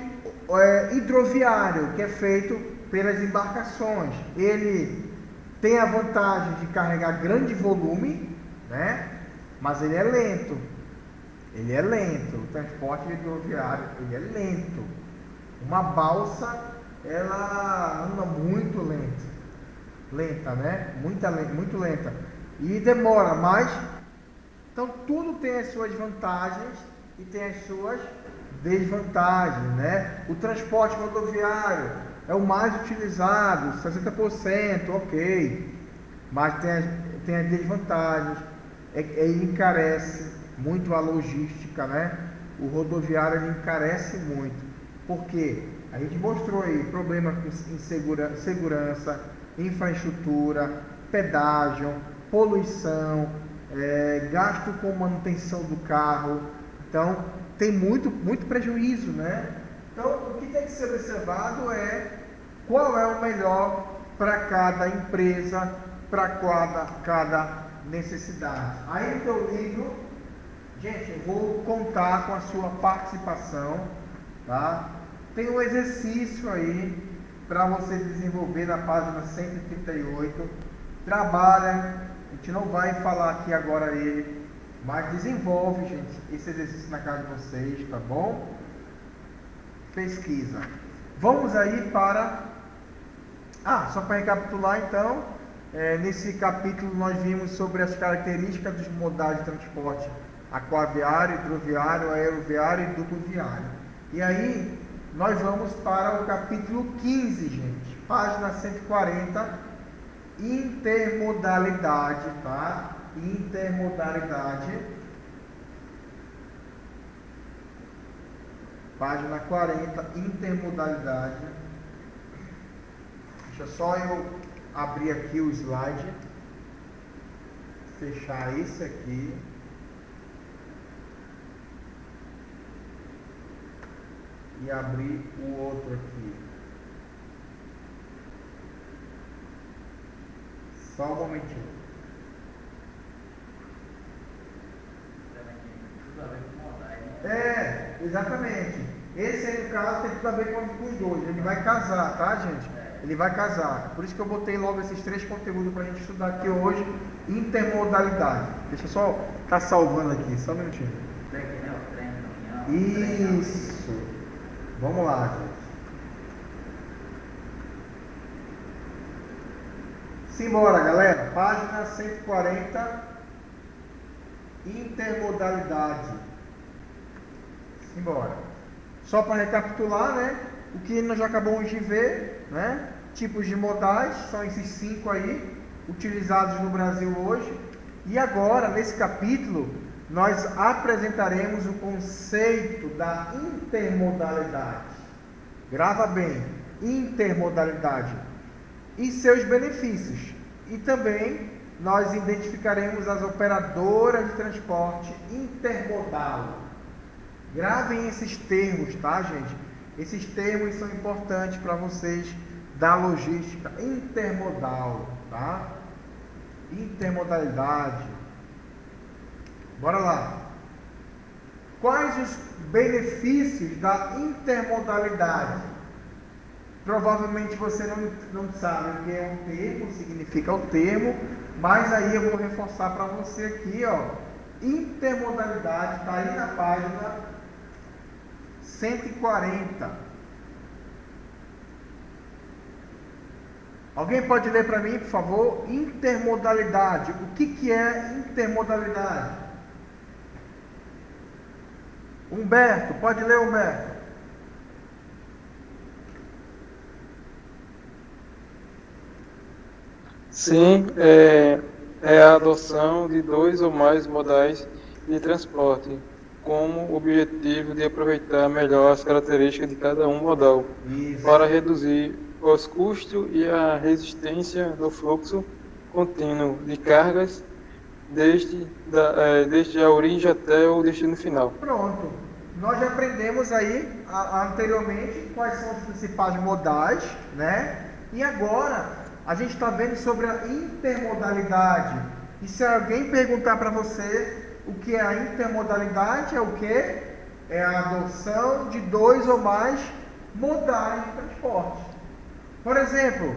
Speaker 1: hidroviário, que é feito pelas embarcações, ele tem a vantagem de carregar grande volume, né? Mas ele é lento. Ele é lento. O transporte hidroviário, ele é lento. Uma balsa, ela anda muito lenta, né? Muito lenta. E demora mais. Então tudo tem as suas vantagens e tem as suas desvantagens, né? O transporte rodoviário é o mais utilizado, 60%, ok. Mas tem as desvantagens. Ele encarece muito a logística, né? O rodoviário ele encarece muito. Por quê? A gente mostrou aí problema com segurança, infraestrutura, pedágio, poluição, gasto com manutenção do carro. Então, tem muito prejuízo, né? Então, o que tem que ser observado é qual é o melhor para cada empresa, para cada necessidade. Aí no teu livro, gente, eu vou contar com a sua participação, tá? Tem um exercício aí para você desenvolver na página 138. Trabalha, a gente não vai falar aqui agora ele, mas desenvolve, gente, esse exercício na casa de vocês, tá bom? Pesquisa. Vamos aí para... só para recapitular então, nesse capítulo nós vimos sobre as características dos modais de transporte aquaviário, hidroviário, aeroviário e dutoviário. E aí, nós vamos para o capítulo 15, gente, página 140, intermodalidade, tá? Intermodalidade. Página 40, intermodalidade. Deixa só eu abrir aqui o slide. Fechar esse aqui. E abrir o outro aqui. Só um momentinho. Exatamente. Esse aí no caso tem tudo a ver com os dois. Ele vai casar, tá, gente? Ele vai casar. Por isso que eu botei logo esses 3 conteúdos para a gente estudar aqui hoje. Intermodalidade. Deixa eu só estar salvando aqui, só um minutinho. Isso. Vamos lá, gente. Simbora, galera. Página 140. Intermodalidade. Simbora. Só para recapitular, né? O que nós já acabamos de ver, né? Tipos de modais, são esses 5 aí, utilizados no Brasil hoje. E agora, nesse capítulo, nós apresentaremos o conceito da intermodalidade. Grava bem, intermodalidade e seus benefícios. E também nós identificaremos as operadoras de transporte intermodal. Gravem esses termos, tá, gente? Esses termos são importantes para vocês da logística intermodal, tá? Intermodalidade. Bora lá. Quais os benefícios da intermodalidade? Provavelmente você não sabe o que é um termo, o que significa o termo, mas aí eu vou reforçar para você aqui, ó. Intermodalidade está aí na página 140. Alguém pode ler para mim, por favor? Intermodalidade. O que é intermodalidade? Humberto, pode ler, Humberto?
Speaker 14: Sim, é a adoção de 2 ou mais modais de transporte, como objetivo de aproveitar melhor as características de cada um modal, para reduzir os custos e a resistência do fluxo contínuo de cargas desde a origem até o destino final.
Speaker 1: Pronto. Nós já aprendemos aí anteriormente quais são os principais modais, né? E agora a gente está vendo sobre a intermodalidade. E se alguém perguntar para você o que é a intermodalidade, é o que? É a adoção de 2 ou mais modais de transporte. Por exemplo,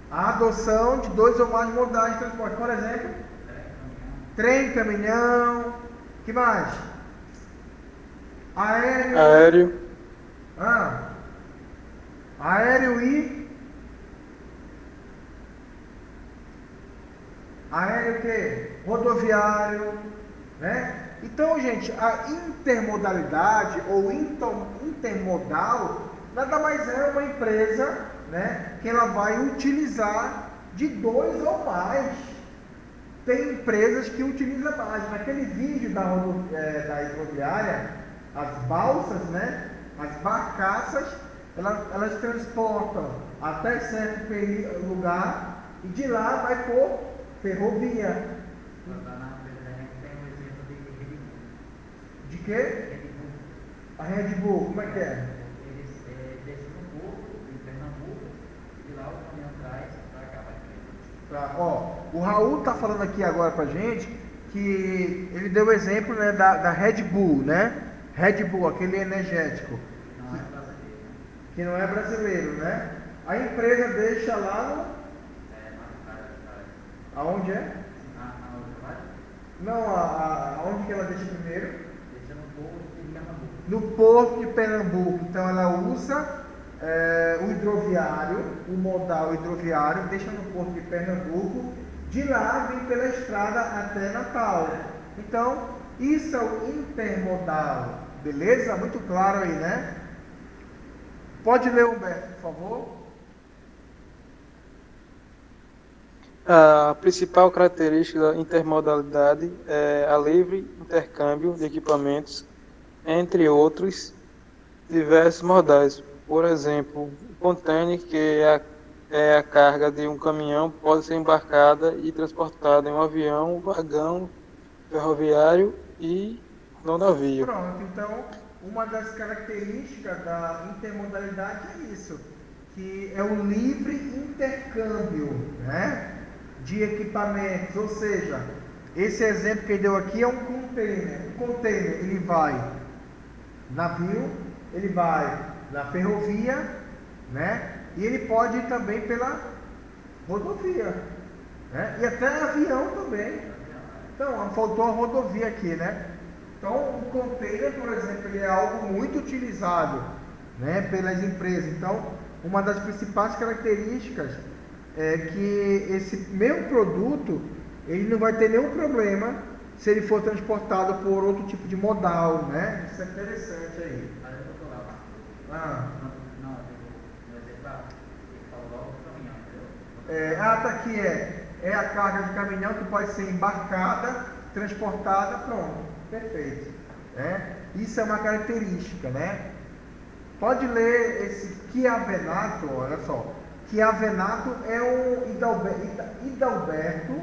Speaker 1: a adoção de 2 ou mais modais de transporte. Por exemplo, trem, caminhão, que mais? Aéreo. Aéreo e o quê? Rodoviário, né? Então, gente, a intermodalidade ou intermodal nada mais é uma empresa, né, que ela vai utilizar de 2 ou mais. Tem empresas que utilizam mais. Naquele vídeo da hidroviária, as balsas, né, as barcaças, elas transportam até certo lugar e de lá vai por ferrovia. De quê? A Red Bull, como é que é?
Speaker 4: Eles descem no porto, em Pernambuco, e de lá o caminhão traz para cá,
Speaker 1: O Raul está falando aqui agora pra gente que ele deu o exemplo, né, da Red Bull, né? Red Bull, aquele energético. Que não é brasileiro, né? A empresa deixa lá no... Aonde é? Não, aonde que ela deixa primeiro?
Speaker 4: Deixa no porto de Pernambuco.
Speaker 1: No porto de Pernambuco. Então ela usa o hidroviário, o modal hidroviário, deixa no porto de Pernambuco, de lá vem pela estrada até Natal. Então, isso é o intermodal, beleza? Muito claro aí, né? Pode ler, Humberto, por favor.
Speaker 14: A principal característica da intermodalidade é a livre intercâmbio de equipamentos entre outros diversos modais. Por exemplo, o container, que é a carga de um caminhão, pode ser embarcada e transportada em um avião, vagão, ferroviário e no navio.
Speaker 1: Pronto, então uma das características da intermodalidade é isso, que é o livre intercâmbio, né, de equipamentos. Ou seja, esse exemplo que ele deu aqui é um container. O container, ele vai navio, ele vai na ferrovia, né, e ele pode ir também pela rodovia, né, e até avião também. Então, faltou a rodovia aqui, né? Então, o container, por exemplo, ele é algo muito utilizado, né, pelas empresas. Então, uma das principais características é que esse mesmo produto, ele não vai ter nenhum problema se ele for transportado por outro tipo de modal, né? Isso é interessante aí. Tá aqui, é a carga de caminhão que pode ser embarcada, transportada, pronto, perfeito. Isso é uma característica, né? Pode ler esse Chiavenato, olha só. Chiavenato é o Hidalberto,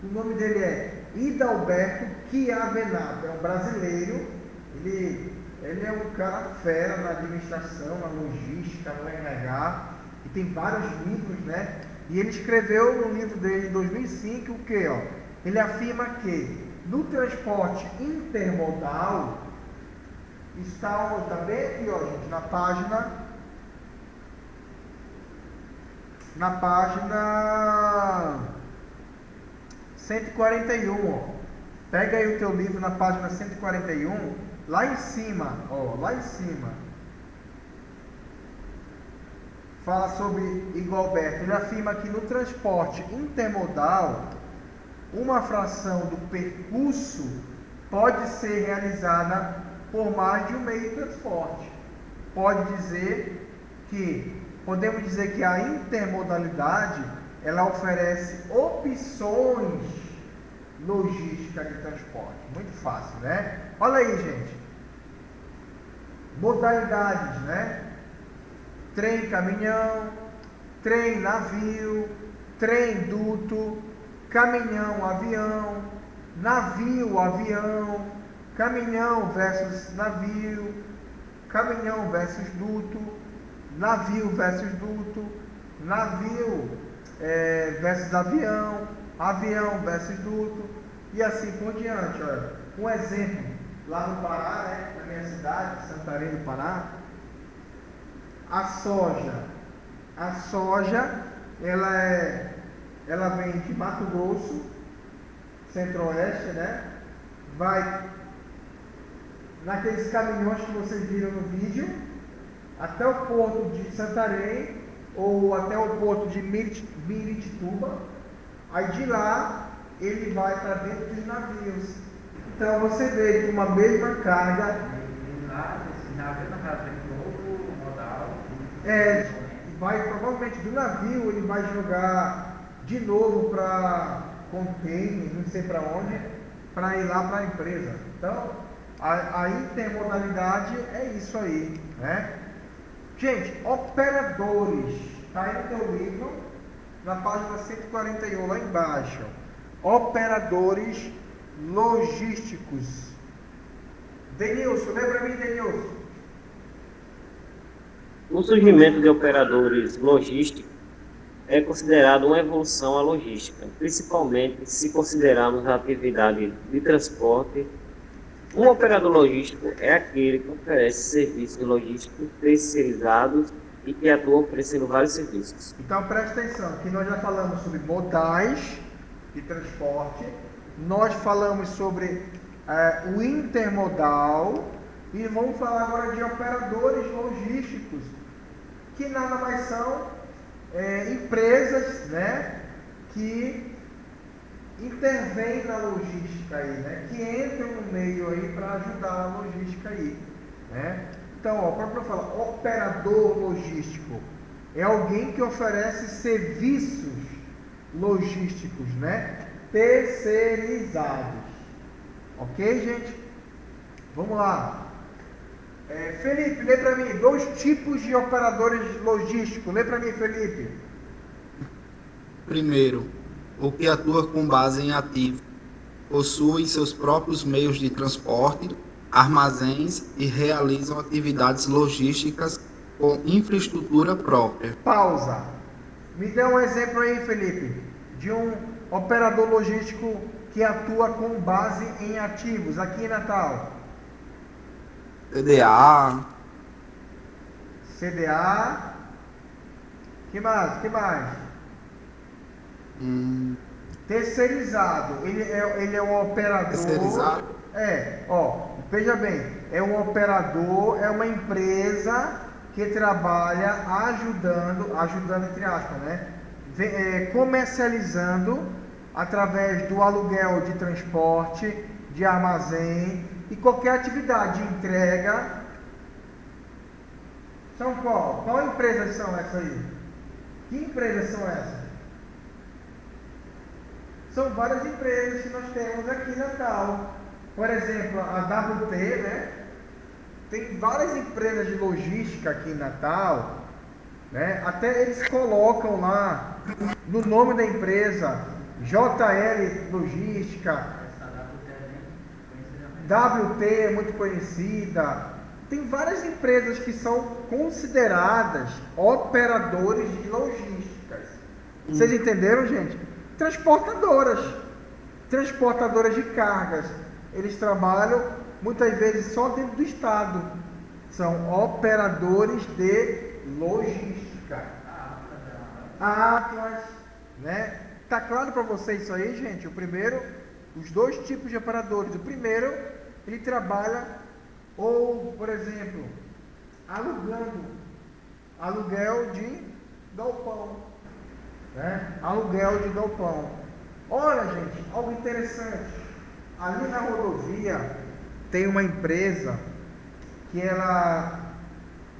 Speaker 1: o nome dele é Hidalberto Chiavenato, é um brasileiro, ele é um cara fera na administração, na logística, no RH, e tem vários livros, né? E ele escreveu no livro dele em 2005 o que? Ele afirma que no transporte intermodal está bem aqui, gente, na página 141, Pega aí o teu livro na página 141, lá em cima, fala sobre Hidalberto. Ele afirma que no transporte intermodal, uma fração do percurso pode ser realizada por mais de um meio de transporte. Pode dizer que podemos dizer que a intermodalidade, ela oferece opções logísticas de transporte. Muito fácil, né? Olha aí, gente. Modalidades, né? Trem, caminhão, trem, navio, trem, duto, caminhão, avião, navio, avião, caminhão versus navio, caminhão versus duto, navio versus duto, navio versus avião, avião versus duto, e assim por diante. Olha, um exemplo, lá no Pará, né, na minha cidade, Santarém do Pará, a soja, ela vem de Mato Grosso, Centro-Oeste, né? Vai naqueles caminhões que vocês viram no vídeo, até o porto de Santarém, ou até o porto de Miritituba. Aí de lá, ele vai para dentro dos navios. Então você vê que uma mesma carga... vai provavelmente do navio, ele vai jogar de novo para container, não sei para onde, para ir lá para a empresa. Então, a intermodalidade é isso aí, né? Gente, operadores, está aí no teu livro, na página 141, lá embaixo. Operadores logísticos. Denilson, lembra para mim, Denilson?
Speaker 13: O surgimento de operadores logísticos é considerado uma evolução à logística, principalmente se considerarmos a atividade de transporte. Um operador logístico é aquele que oferece serviços logísticos terceirizados e que atua oferecendo vários serviços.
Speaker 1: Então presta atenção, que nós já falamos sobre modais de transporte, nós falamos sobre o intermodal e vamos falar agora de operadores logísticos, que nada mais são empresas, né, que intervêm na logística aí, né, que entram no meio aí para ajudar a logística aí, né? Então, ó, para falar, operador logístico é alguém que oferece serviços logísticos, né, terceirizados. Ok, gente? Vamos lá. Felipe, lê para mim 2 tipos de operadores logísticos. Lê para mim, Felipe.
Speaker 20: Primeiro, o que atua com base em ativo, possui seus próprios meios de transporte, armazéns e realizam atividades logísticas com infraestrutura própria.
Speaker 1: Pausa. Me dê um exemplo aí, Felipe, de um operador logístico que atua com base em ativos aqui em Natal. CDA. Que mais? Terceirizado. Ele é um operador. Terceirizado? Veja bem, é um operador, é uma empresa que trabalha ajudando entre aspas, né? Comercializando através do aluguel de transporte, de armazém e qualquer atividade de entrega. São qual empresas são essas aí? Que empresas são essas? São várias empresas que nós temos aqui em Natal. Por exemplo, a WT, né? Tem várias empresas de logística aqui em Natal, né? Até eles colocam lá no nome da empresa JL Logística. WT é muito conhecida. Tem várias empresas que são consideradas operadores de logísticas. Vocês entenderam, gente? Transportadoras de cargas. Eles trabalham muitas vezes só dentro do estado. São operadores de logística. Atlas, né? Tá claro para vocês isso aí, gente? Os 2 tipos de operadores. O primeiro, ele trabalha, ou, por exemplo, aluguel de galpão, né? Aluguel de galpão. Olha, gente, algo interessante. Ali na rodovia tem uma empresa que ela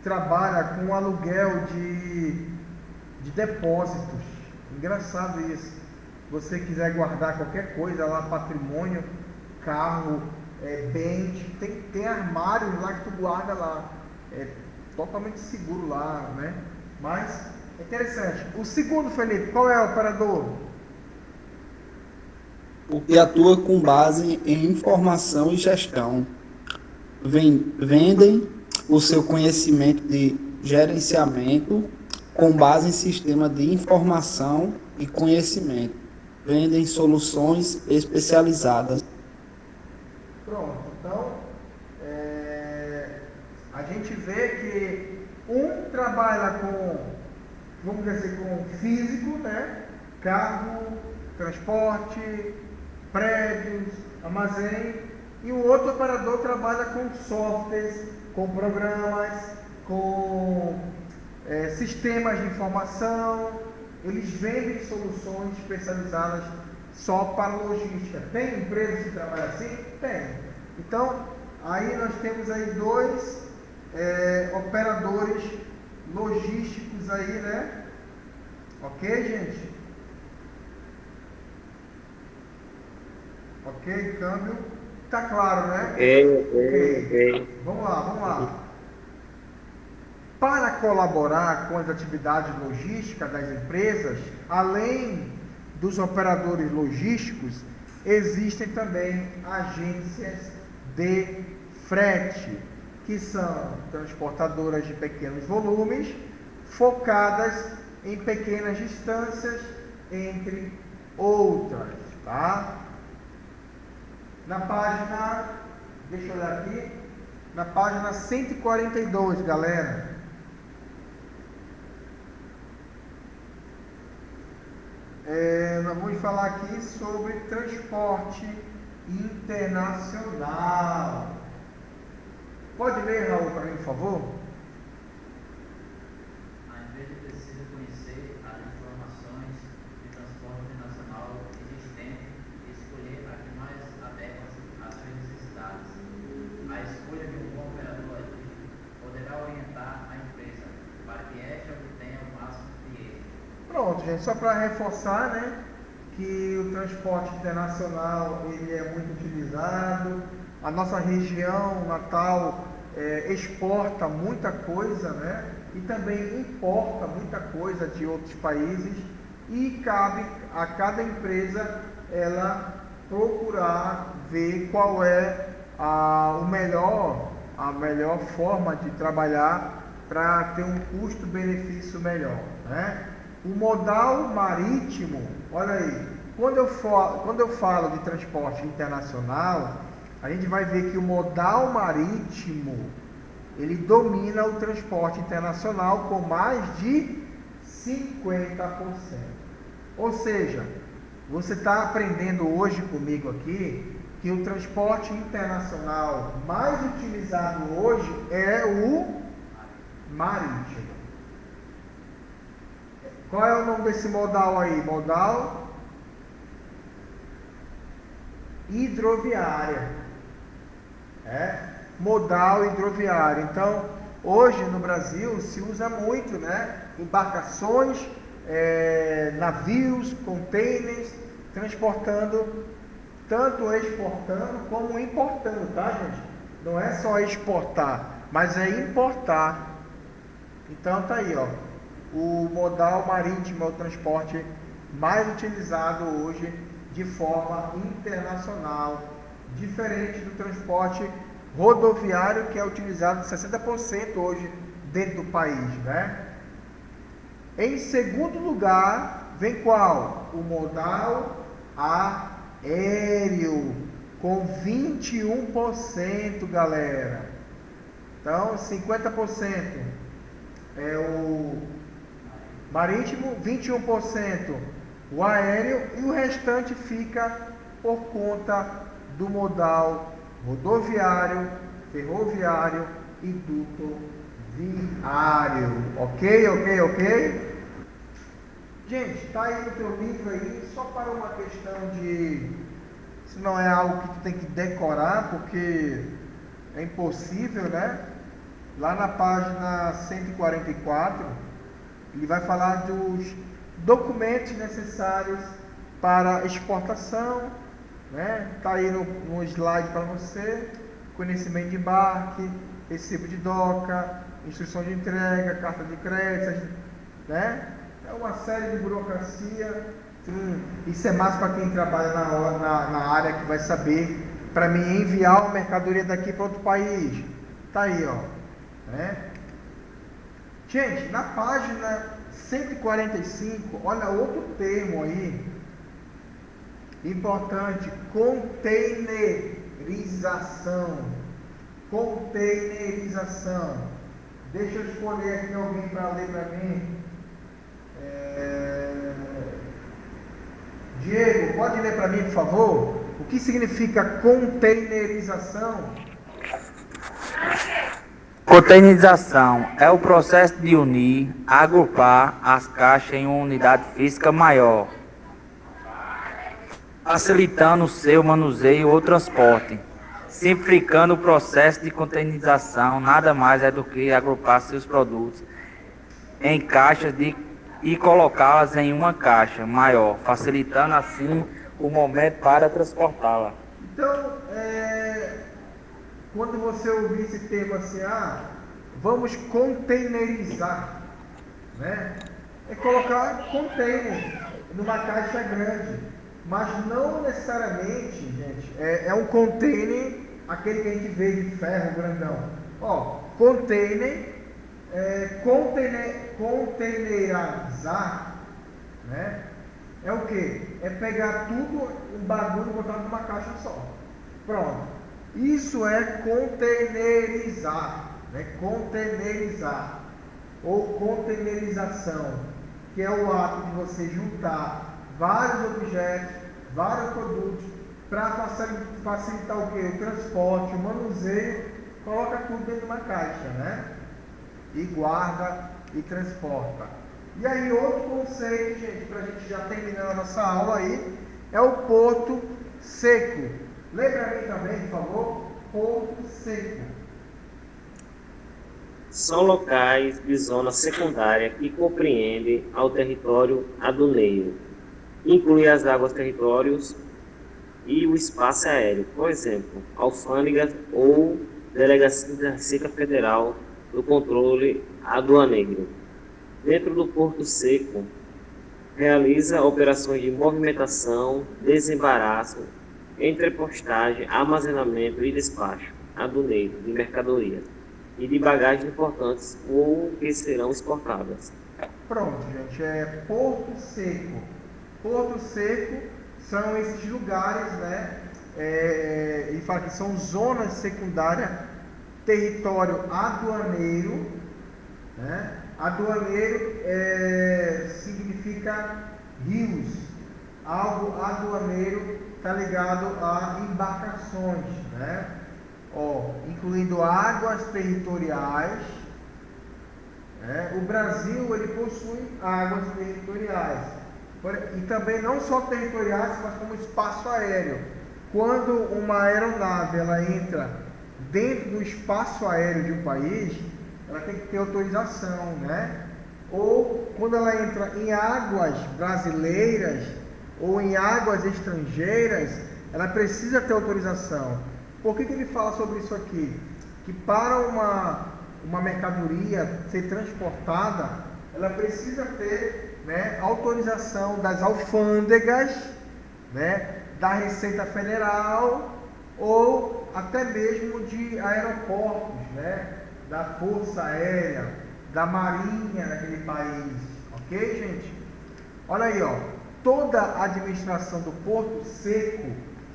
Speaker 1: trabalha com aluguel de depósitos. Engraçado isso. Você quiser guardar qualquer coisa lá, patrimônio, carro, bens, tem armários lá que tu guarda lá. É totalmente seguro lá, né? Mas é interessante. O segundo, Felipe, qual é o operador?
Speaker 20: O que atua com base em informação e gestão. Vendem o seu conhecimento de gerenciamento com base em sistema de informação e conhecimento. Vendem soluções especializadas.
Speaker 1: Pronto, então a gente vê que um trabalha com, vamos dizer assim, com físico, né? Carro, transporte, prédios, armazém, e o outro operador trabalha com softwares, com programas, com sistemas de informação. Eles vendem soluções especializadas só para logística. Tem empresas que trabalham assim? Tem. Então, aí nós temos aí dois operadores logísticos aí, né? Ok, gente? Ok, câmbio. Tá claro, né?
Speaker 3: Ok.
Speaker 1: Vamos lá. Para colaborar com as atividades logísticas das empresas, além dos operadores logísticos, existem também agências de frete, que são transportadoras de pequenos volumes, focadas em pequenas distâncias, entre outras, tá? Na página, deixa eu olhar aqui, na página 142, galera. Nós vamos falar aqui sobre transporte internacional. Pode ler, Raul, para mim, por favor?
Speaker 4: A empresa precisa conhecer as informações de transporte internacional existentes e escolher a que mais adequa às suas necessidades. A escolha de um bom operador poderá orientar a empresa para que esta obtenha o máximo de êxito.
Speaker 1: Pronto, gente, só para reforçar, né, que o transporte internacional ele é muito utilizado. A nossa região natal exporta muita coisa, né, e também importa muita coisa de outros países, e cabe a cada empresa ela procurar ver qual é a melhor forma de trabalhar para ter um custo-benefício melhor, né? O modal marítimo, olha aí, quando eu falo de transporte internacional, a gente vai ver que o modal marítimo, ele domina o transporte internacional com mais de 50%. Ou seja, você está aprendendo hoje comigo aqui que o transporte internacional mais utilizado hoje é o marítimo. Qual é o nome desse modal aí? Modal hidroviária. Modal hidroviário. Então, hoje no Brasil se usa muito, né? Embarcações, navios, containers, transportando, tanto exportando como importando, tá, gente? Não é só exportar, mas é importar. Então tá aí, ó. O modal marítimo é o transporte mais utilizado hoje de forma internacional, diferente do transporte rodoviário, que é utilizado 60% hoje dentro do país, né? Em segundo lugar, vem qual? O modal aéreo, com 21%, galera. Então, 50% é o marítimo, 21% o aéreo, e o restante fica por conta do modal rodoviário, ferroviário e dutoviário. Ok? Gente, tá aí no teu livro aí, só para uma questão de... Isso não é algo que tu tem que decorar, porque é impossível, né? lá na página 144, ele vai falar dos documentos necessários para exportação, né? Tá aí no slide para você: conhecimento de embarque, recibo de DOCA, instrução de entrega, carta de crédito, né? É uma série de burocracia. Isso é mais para quem trabalha na área, que vai saber, para mim, enviar uma mercadoria daqui para outro país. Tá aí, ó, né? Gente, na página 145, olha outro termo aí importante: containerização. Containerização. Deixa eu escolher aqui alguém para ler para mim. Diego, pode ler para mim, por favor? O que significa containerização?
Speaker 2: Containerização é o processo de unir, agrupar as caixas em uma unidade física maior, facilitando o seu manuseio ou transporte. Simplificando o processo de containerização, nada mais é do que agrupar seus produtos em caixas e colocá-las em uma caixa maior, facilitando assim o momento para transportá-la.
Speaker 1: Então, quando você ouvir esse termo assim, vamos containerizar, né? É colocar container numa caixa grande, mas não necessariamente, gente, é um container, aquele que a gente vê de ferro grandão. Ó, containerizar, né? É o que? É pegar tudo, um bagulho e botar numa caixa só. Pronto. Isso é containerizar, né? Containerizar ou containerização, que é o ato de você juntar vários objetos, vários produtos, para facilitar o que? O transporte, o manuseio, coloca tudo dentro de uma caixa, né? E guarda e transporta. E aí outro conceito, gente, para a gente já terminar a nossa aula aí, é o porto seco. Lembra aí também, por favor? Porto seco.
Speaker 13: São locais de zona secundária que compreendem ao território aduaneiro. Inclui as águas territórios e o espaço aéreo, por exemplo, alfândegas ou delegacia da Receita Federal do controle aduaneiro. Dentro do Porto Seco, realiza operações de movimentação, desembaraço, entrepostagem, armazenamento e despacho aduaneiro de mercadorias e de bagagens importantes ou que serão exportadas.
Speaker 1: Pronto, gente, é Porto Seco. Porto Seco são esses lugares, né? Ele fala que são zonas secundárias, território aduaneiro, né? Aduaneiro significa rios. Algo aduaneiro está ligado a embarcações, né? Incluindo águas territoriais. O Brasil, ele possui águas territoriais. E também não só territoriais, mas como espaço aéreo. Quando uma aeronave ela entra dentro do espaço aéreo de um país, ela tem que ter autorização, né? Ou quando ela entra em águas brasileiras ou em águas estrangeiras, ela precisa ter autorização. Por que ele fala sobre isso aqui? Que para uma mercadoria ser transportada, ela precisa ter, né, autorização das alfândegas, né, da Receita Federal ou até mesmo de aeroportos, né, da Força Aérea, da Marinha daquele país, ok, gente? Olha aí, ó, toda a administração do Porto Seco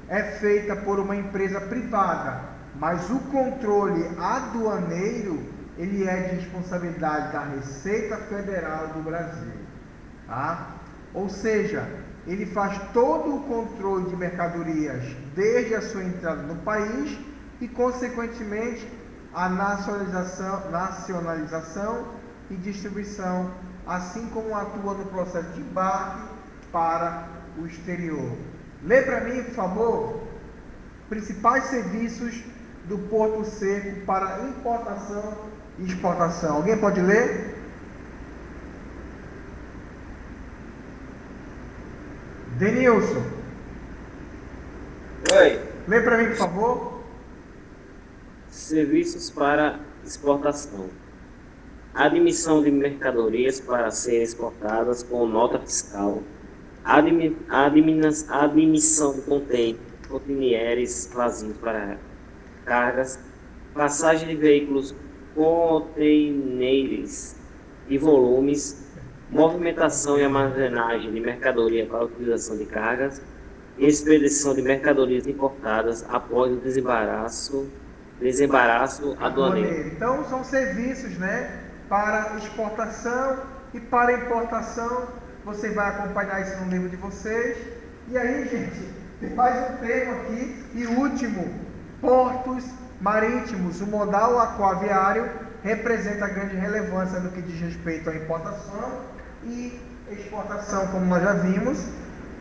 Speaker 1: é feita por uma empresa privada, mas o controle aduaneiro, ele é de responsabilidade da Receita Federal do Brasil, tá? Ou seja, ele faz todo o controle de mercadorias desde a sua entrada no país e, consequentemente, a nacionalização e distribuição, assim como atua no processo de embarque para o exterior. Lê para mim, por favor, principais serviços do Porto Seco para importação e exportação. Alguém pode ler? Denilson.
Speaker 13: Oi.
Speaker 1: Lê para mim, por favor.
Speaker 13: Serviços para exportação. Admissão de mercadorias para serem exportadas com nota fiscal. Admissão de containers vazios para cargas. Passagem de veículos, containers e volumes. Movimentação e armazenagem de mercadoria para utilização de cargas. Expedição de mercadorias importadas após o desembaraço aduaneiro.
Speaker 1: Então, são serviços, né, para exportação e para importação. Você vai acompanhar isso no livro de vocês. E aí, gente, tem mais um termo aqui e último: portos marítimos. O modal aquaviário representa grande relevância no que diz respeito à importação e exportação, como nós já vimos,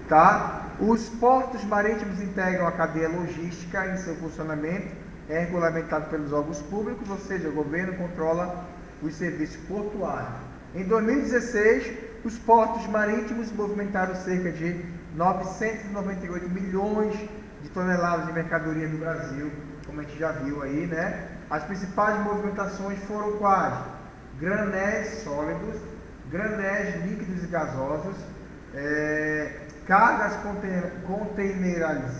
Speaker 1: tá? Os portos marítimos integram a cadeia logística em seu funcionamento, é regulamentado pelos órgãos públicos, ou seja, o governo controla os serviços portuários. Em 2016, os portos marítimos movimentaram cerca de 998 milhões de toneladas de mercadoria no Brasil, como a gente já viu aí, né? As principais movimentações foram quais? Granéis sólidos, granéis líquidos e gasosos, cargas containerizadas,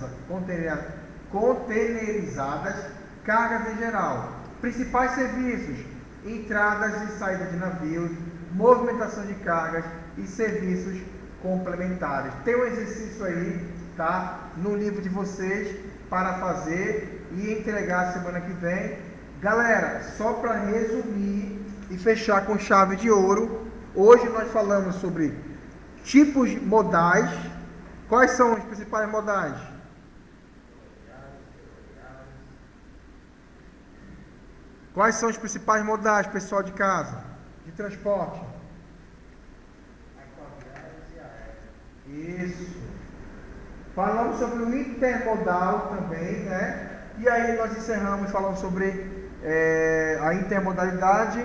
Speaker 1: cargas em geral. Principais serviços: entradas e saídas de navios, movimentação de cargas e serviços complementares. Tem um exercício aí, tá? No livro de vocês para fazer e entregar semana que vem. Galera, só para resumir e fechar com chave de ouro, hoje nós falamos sobre tipos modais. Quais são os principais modais? Quais são os principais modais, pessoal de casa, de transporte? Isso. Falamos sobre o intermodal também, né? E aí nós encerramos falando sobre a intermodalidade,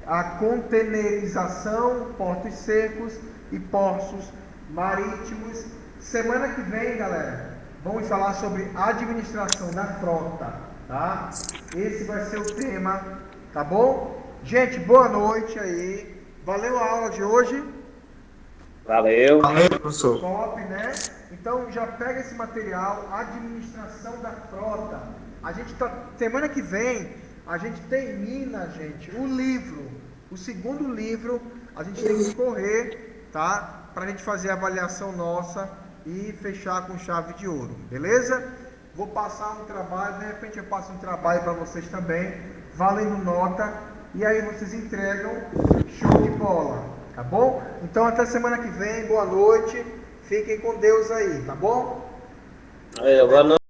Speaker 1: a containerização, portos secos e portos marítimos. Semana que vem, galera, vamos falar sobre administração da frota, tá? Esse vai ser o tema, tá bom? Gente, boa noite aí. Valeu a aula de hoje.
Speaker 3: Valeu.
Speaker 1: Valeu, professor. Top, né? Então já pega esse material, administração da frota. A gente tá, semana que vem, a gente termina, gente, o livro, o segundo livro. A gente tem que correr, tá? Pra gente fazer a avaliação nossa e fechar com chave de ouro, beleza? Vou passar um trabalho, de repente eu passo um trabalho para vocês também, valendo nota, e aí vocês entregam, show de bola, tá bom? Então até semana que vem, boa noite, fiquem com Deus aí, tá bom?
Speaker 13: Boa noite.